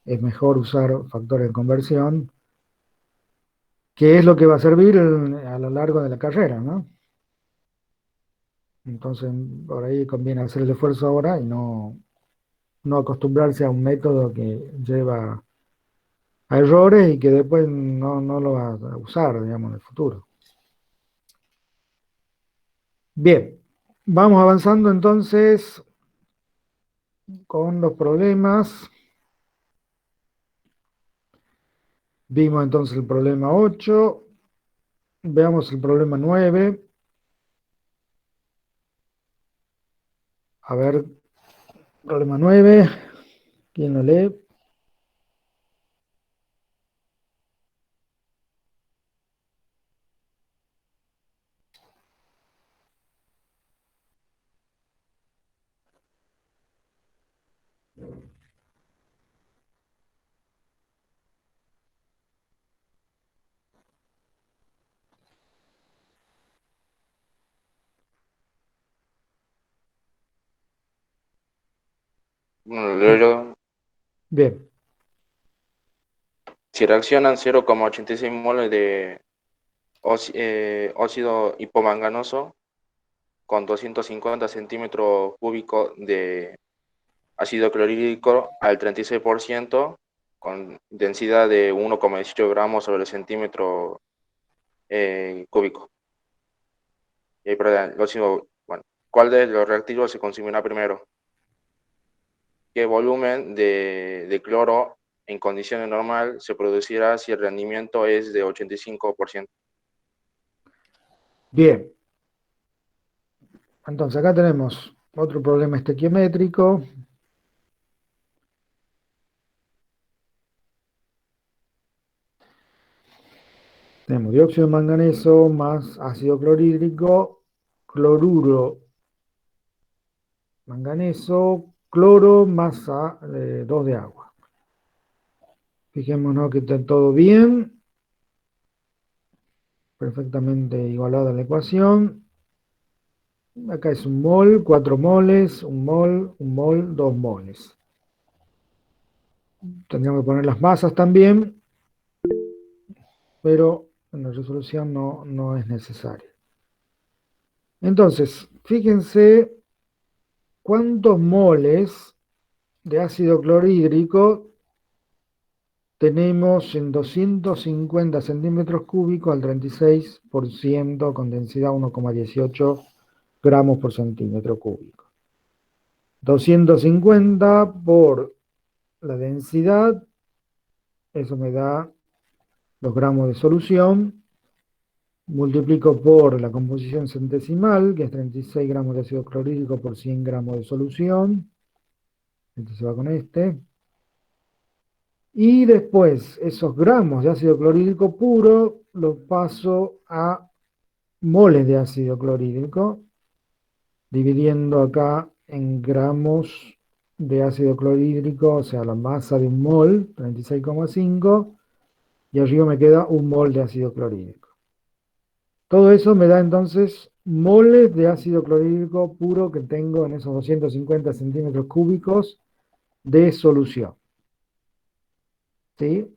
es mejor usar factores de conversión, que es lo que va a servir a lo largo de la carrera, ¿no? Entonces, por ahí conviene hacer el esfuerzo ahora y no acostumbrarse a un método que lleva a errores y que después no lo va a usar, digamos, en el futuro. Bien, vamos avanzando entonces con los problemas. Vimos entonces el problema 8. Veamos el problema 9. A ver, problema 9. ¿Quién lo lee? Bueno, leo yo. Bien, Si reaccionan 0,86 moles de óxido hipomanganoso con 250 centímetros cúbicos de ácido clorhídrico al 36%, con densidad de 1,18 gramos sobre el centímetro cúbico. Y perdón, bueno, ¿cuál de los reactivos se consumirá primero? ¿Qué volumen de cloro en condiciones normales se producirá si el rendimiento es de 85%? bien. Entonces acá tenemos otro problema estequiométrico. Tenemos dióxido de manganeso más ácido clorhídrico, cloruro manganeso, cloro más 2 de agua. Fijémonos que está todo bien, perfectamente igualada la ecuación. Acá es un mol, 4 moles, un mol, 2 moles. Tendríamos que poner las masas también, pero en la resolución no es necesario. Entonces, fíjense cuántos moles de ácido clorhídrico tenemos en 250 centímetros cúbicos al 36% con densidad 1,18 gramos por centímetro cúbico. 250 por la densidad, eso me da los gramos de solución, multiplico por la composición centesimal, que es 36 gramos de ácido clorhídrico por 100 gramos de solución, este se va con este, y después esos gramos de ácido clorhídrico puro los paso a moles de ácido clorhídrico, dividiendo acá en gramos de ácido clorhídrico, o sea, la masa de un mol, 36,5, y arriba me queda un mol de ácido clorhídrico. Todo eso me da entonces moles de ácido clorhídrico puro que tengo en esos 250 centímetros cúbicos de solución. ¿Sí?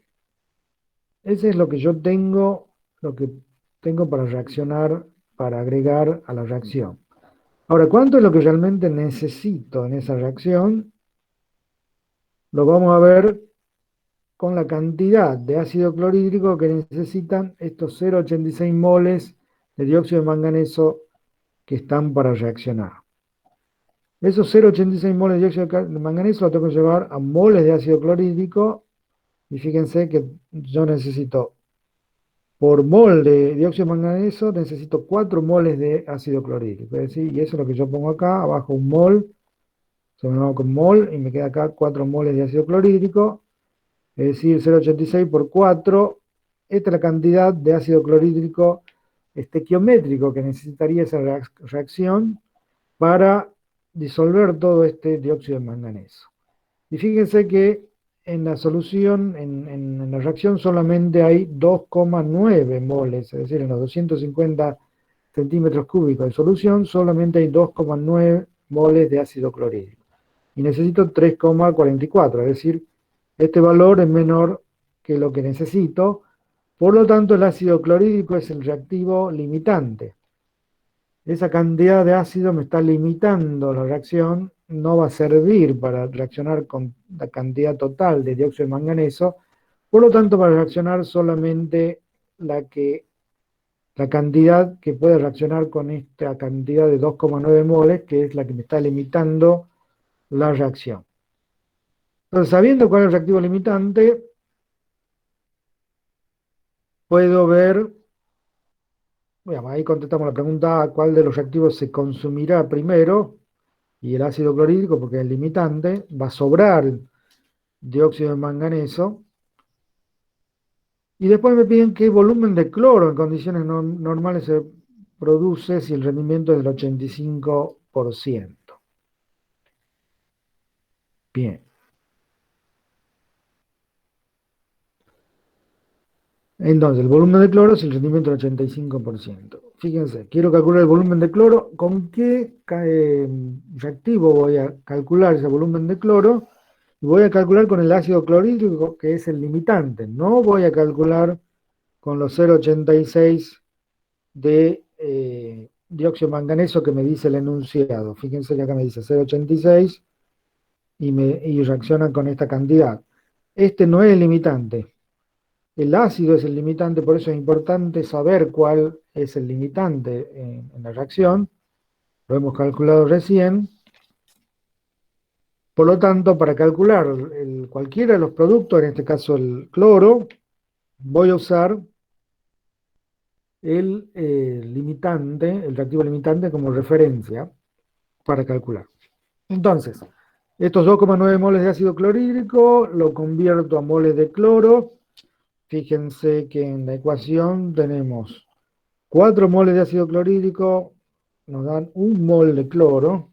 Ese es lo que yo tengo, lo que tengo para reaccionar, para agregar a la reacción. Ahora, ¿cuánto es lo que realmente necesito en esa reacción? Lo vamos a ver con la cantidad de ácido clorhídrico que necesitan estos 0,86 moles de dióxido de manganeso que están para reaccionar. Esos 0,86 moles de dióxido de manganeso lo tengo que llevar a moles de ácido clorhídrico, y fíjense que yo necesito, por mol de dióxido de manganeso, necesito 4 moles de ácido clorhídrico. Es decir, y eso es lo que yo pongo acá, abajo un mol, se me va con mol, y me queda acá 4 moles de ácido clorhídrico, es decir, 0,86 por 4, esta es la cantidad de ácido clorhídrico estequiométrico que necesitaría esa reacción para disolver todo este dióxido de manganeso. Y fíjense que en la solución, en la reacción solamente hay 2,9 moles, es decir, en los 250 centímetros cúbicos de solución solamente hay 2,9 moles de ácido clorhídrico. Y necesito 3,44, es decir, este valor es menor que lo que necesito, por lo tanto el ácido clorhídrico es el reactivo limitante. Esa cantidad de ácido me está limitando la reacción, no va a servir para reaccionar con la cantidad total de dióxido de manganeso, por lo tanto para reaccionar solamente la cantidad que puede reaccionar con esta cantidad de 2,9 moles, que es la que me está limitando la reacción. Entonces, sabiendo cuál es el reactivo limitante, puedo ver, bueno, ahí contestamos la pregunta, ¿cuál de los reactivos se consumirá primero? Y el ácido clorhídrico, porque es limitante, va a sobrar dióxido de manganeso. Y después me piden qué volumen de cloro en condiciones normales se produce si el rendimiento es del 85%. Bien. Entonces, el volumen de cloro es el rendimiento del 85%. Fíjense, quiero calcular el volumen de cloro. ¿Con qué reactivo voy a calcular ese volumen de cloro? Voy a calcular con el ácido clorhídrico, que es el limitante. No voy a calcular con los 0,86 de dióxido de manganeso que me dice el enunciado. Fíjense que acá me dice 0,86 y reacciona con esta cantidad. Este no es el limitante. El ácido es el limitante, por eso es importante saber cuál es el limitante en la reacción. Lo hemos calculado recién. Por lo tanto, para calcular cualquiera de los productos, en este caso el cloro, voy a usar el limitante, el reactivo limitante como referencia para calcular. Entonces, estos 2,9 moles de ácido clorhídrico lo convierto a moles de cloro. Fíjense que en la ecuación tenemos 4 moles de ácido clorhídrico, nos dan 1 mol de cloro,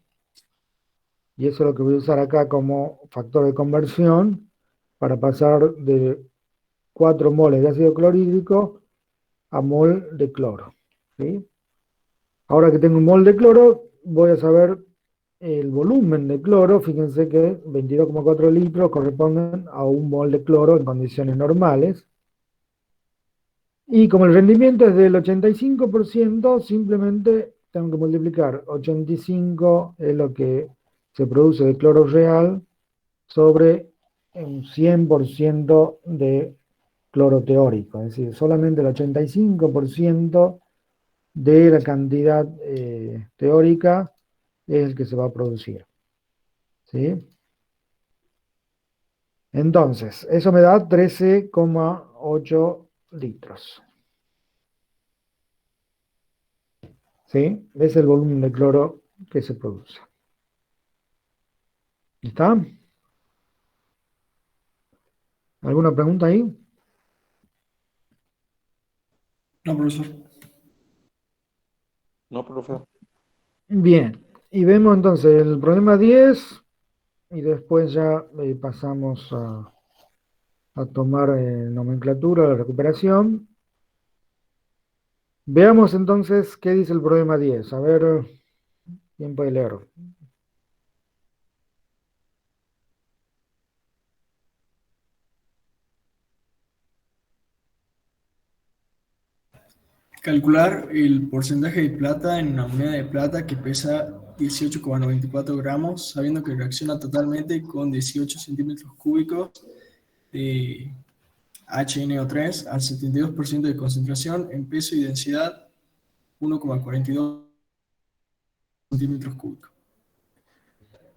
y eso es lo que voy a usar acá como factor de conversión para pasar de 4 moles de ácido clorhídrico a mol de cloro. ¿Sí? Ahora que tengo un mol de cloro, voy a saber el volumen de cloro. Fíjense que 22,4 litros corresponden a 1 mol de cloro en condiciones normales. Y como el rendimiento es del 85%, simplemente tengo que multiplicar 85, es lo que se produce de cloro real, sobre un 100% de cloro teórico. Es decir, solamente el 85% de la cantidad teórica es el que se va a producir. ¿Sí? Entonces, eso me da 13,8 litros. ¿Sí? Es el volumen de cloro que se produce. ¿Está? ¿Alguna pregunta ahí? No, profesor. No, profe. Bien. Y vemos entonces el problema 10 y después ya pasamos a tomar nomenclatura de recuperación. Veamos entonces qué dice el problema 10. A ver, ¿quién puede leer? Calcular el porcentaje de plata en una moneda de plata que pesa 18,94 gramos, sabiendo que reacciona totalmente con 18 centímetros cúbicos de HNO3 al 72% de concentración en peso y densidad 1,42 centímetros cúbicos.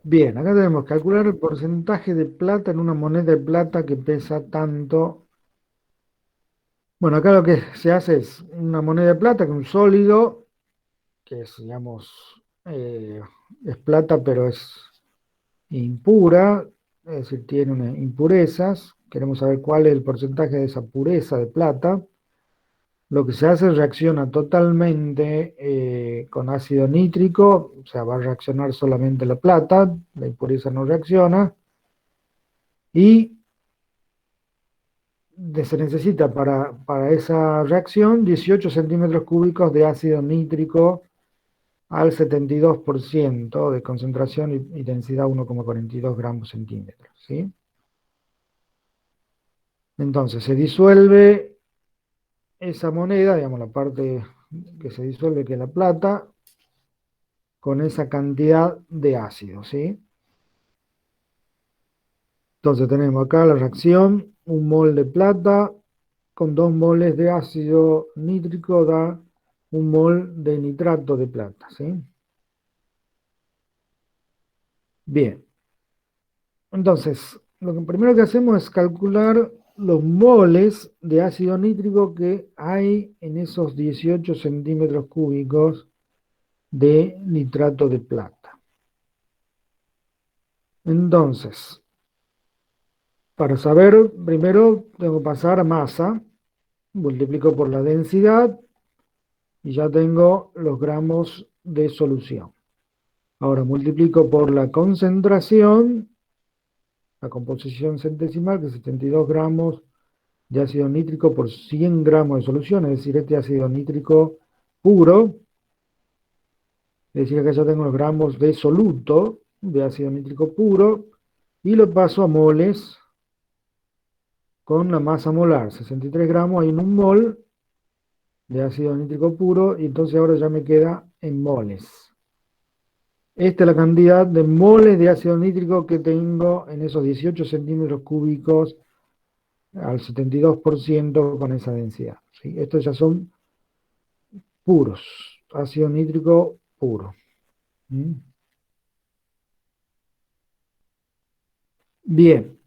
Bien, acá tenemos que calcular el porcentaje de plata en una moneda de plata que pesa tanto. Bueno, acá lo que se hace es una moneda de plata, que es un sólido, que es, digamos, es plata, pero es impura, es decir, tiene impurezas. Queremos saber cuál es el porcentaje de esa pureza de plata. Lo que se hace es reacciona totalmente con ácido nítrico, o sea, va a reaccionar solamente la plata, la impureza no reacciona, y se necesita para esa reacción 18 centímetros cúbicos de ácido nítrico al 72% de concentración y densidad 1,42 gramos centímetros, ¿sí? Entonces se disuelve esa moneda, digamos la parte que se disuelve, que es la plata, con esa cantidad de ácido, ¿sí? Entonces tenemos acá la reacción, un mol de plata con 2 moles de ácido nítrico da un mol de nitrato de plata, ¿sí? Bien, entonces lo que primero que hacemos es calcular los moles de ácido nítrico que hay en esos 18 centímetros cúbicos de nitrato de plata. Entonces, para saber, primero tengo que pasar a masa, multiplico por la densidad y ya tengo los gramos de solución. Ahora multiplico por la concentración, la composición centesimal, que es 72 gramos de ácido nítrico por 100 gramos de solución, es decir, este ácido nítrico puro, es decir, acá ya tengo los gramos de soluto de ácido nítrico puro, y lo paso a moles con la masa molar, 63 gramos, hay en un mol de ácido nítrico puro, y entonces ahora ya me queda en moles. Esta es la cantidad de moles de ácido nítrico que tengo en esos 18 centímetros cúbicos al 72% con esa densidad, ¿sí? Estos ya son puros, ácido nítrico puro. ¿Mm? Bien,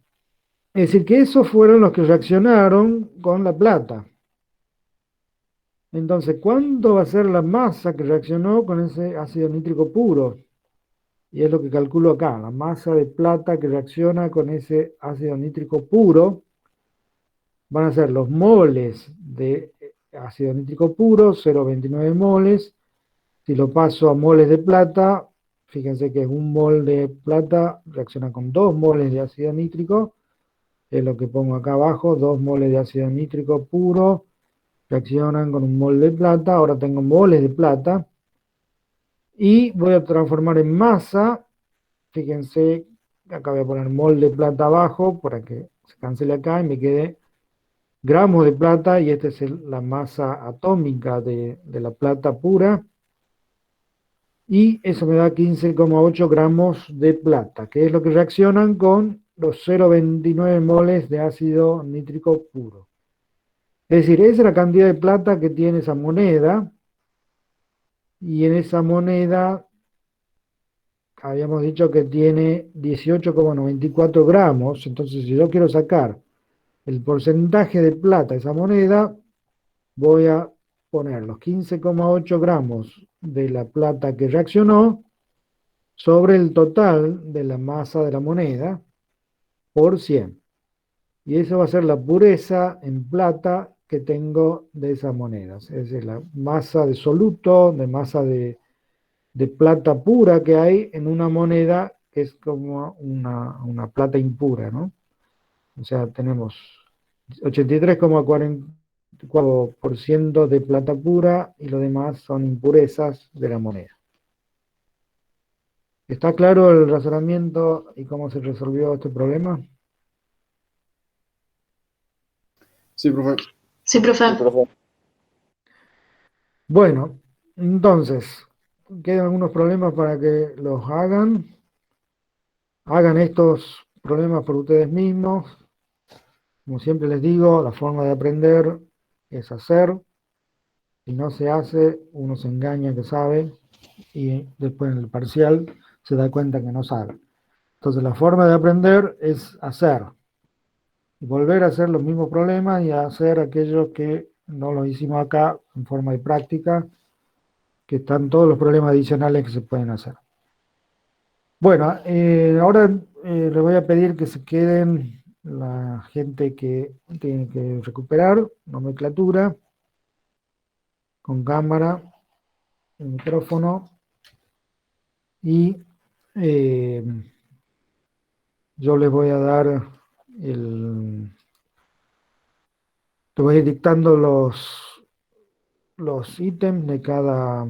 es decir, que esos fueron los que reaccionaron con la plata. Entonces, ¿cuánto va a ser la masa que reaccionó con ese ácido nítrico puro? Y es lo que calculo acá, la masa de plata que reacciona con ese ácido nítrico puro van a ser los moles de ácido nítrico puro, 0,29 moles. Si lo paso a moles de plata, fíjense que un mol de plata reacciona con 2 moles de ácido nítrico, es lo que pongo acá abajo, 2 moles de ácido nítrico puro reaccionan con un mol de plata. Ahora tengo moles de plata y voy a transformar en masa. Fíjense, acá voy a poner mol de plata abajo para que se cancele acá y me quede gramos de plata, y esta es la masa atómica de la plata pura, y eso me da 15,8 gramos de plata, que es lo que reaccionan con los 0,29 moles de ácido nítrico puro. Es decir, esa es la cantidad de plata que tiene esa moneda, y en esa moneda habíamos dicho que tiene 18,94 gramos. Entonces, si yo quiero sacar el porcentaje de plata de esa moneda, voy a poner los 15,8 gramos de la plata que reaccionó sobre el total de la masa de la moneda por 100. Y eso va a ser la pureza en plata que tengo de esas monedas. Es decir, la masa de soluto, de masa de plata pura que hay en una moneda que es como una plata impura, ¿no? O sea, tenemos 83,40 4% de plata pura y lo demás son impurezas de la moneda. ¿Está claro el razonamiento y cómo se resolvió este problema? Sí, profe. Sí, profe. Bueno, entonces, quedan algunos problemas para que los hagan. Hagan estos problemas por ustedes mismos. Como siempre les digo, la forma de aprender es hacer. Si no se hace, uno se engaña que sabe y después en el parcial se da cuenta que no sabe. Entonces la forma de aprender es hacer. Y volver a hacer los mismos problemas y hacer aquellos que no los hicimos acá en forma de práctica, que están todos los problemas adicionales que se pueden hacer. Bueno, ahora les voy a pedir que se queden la gente que tiene que recuperar nomenclatura, con cámara, el micrófono, y eh, yo les voy a dar te voy a ir dictando los ítems de cada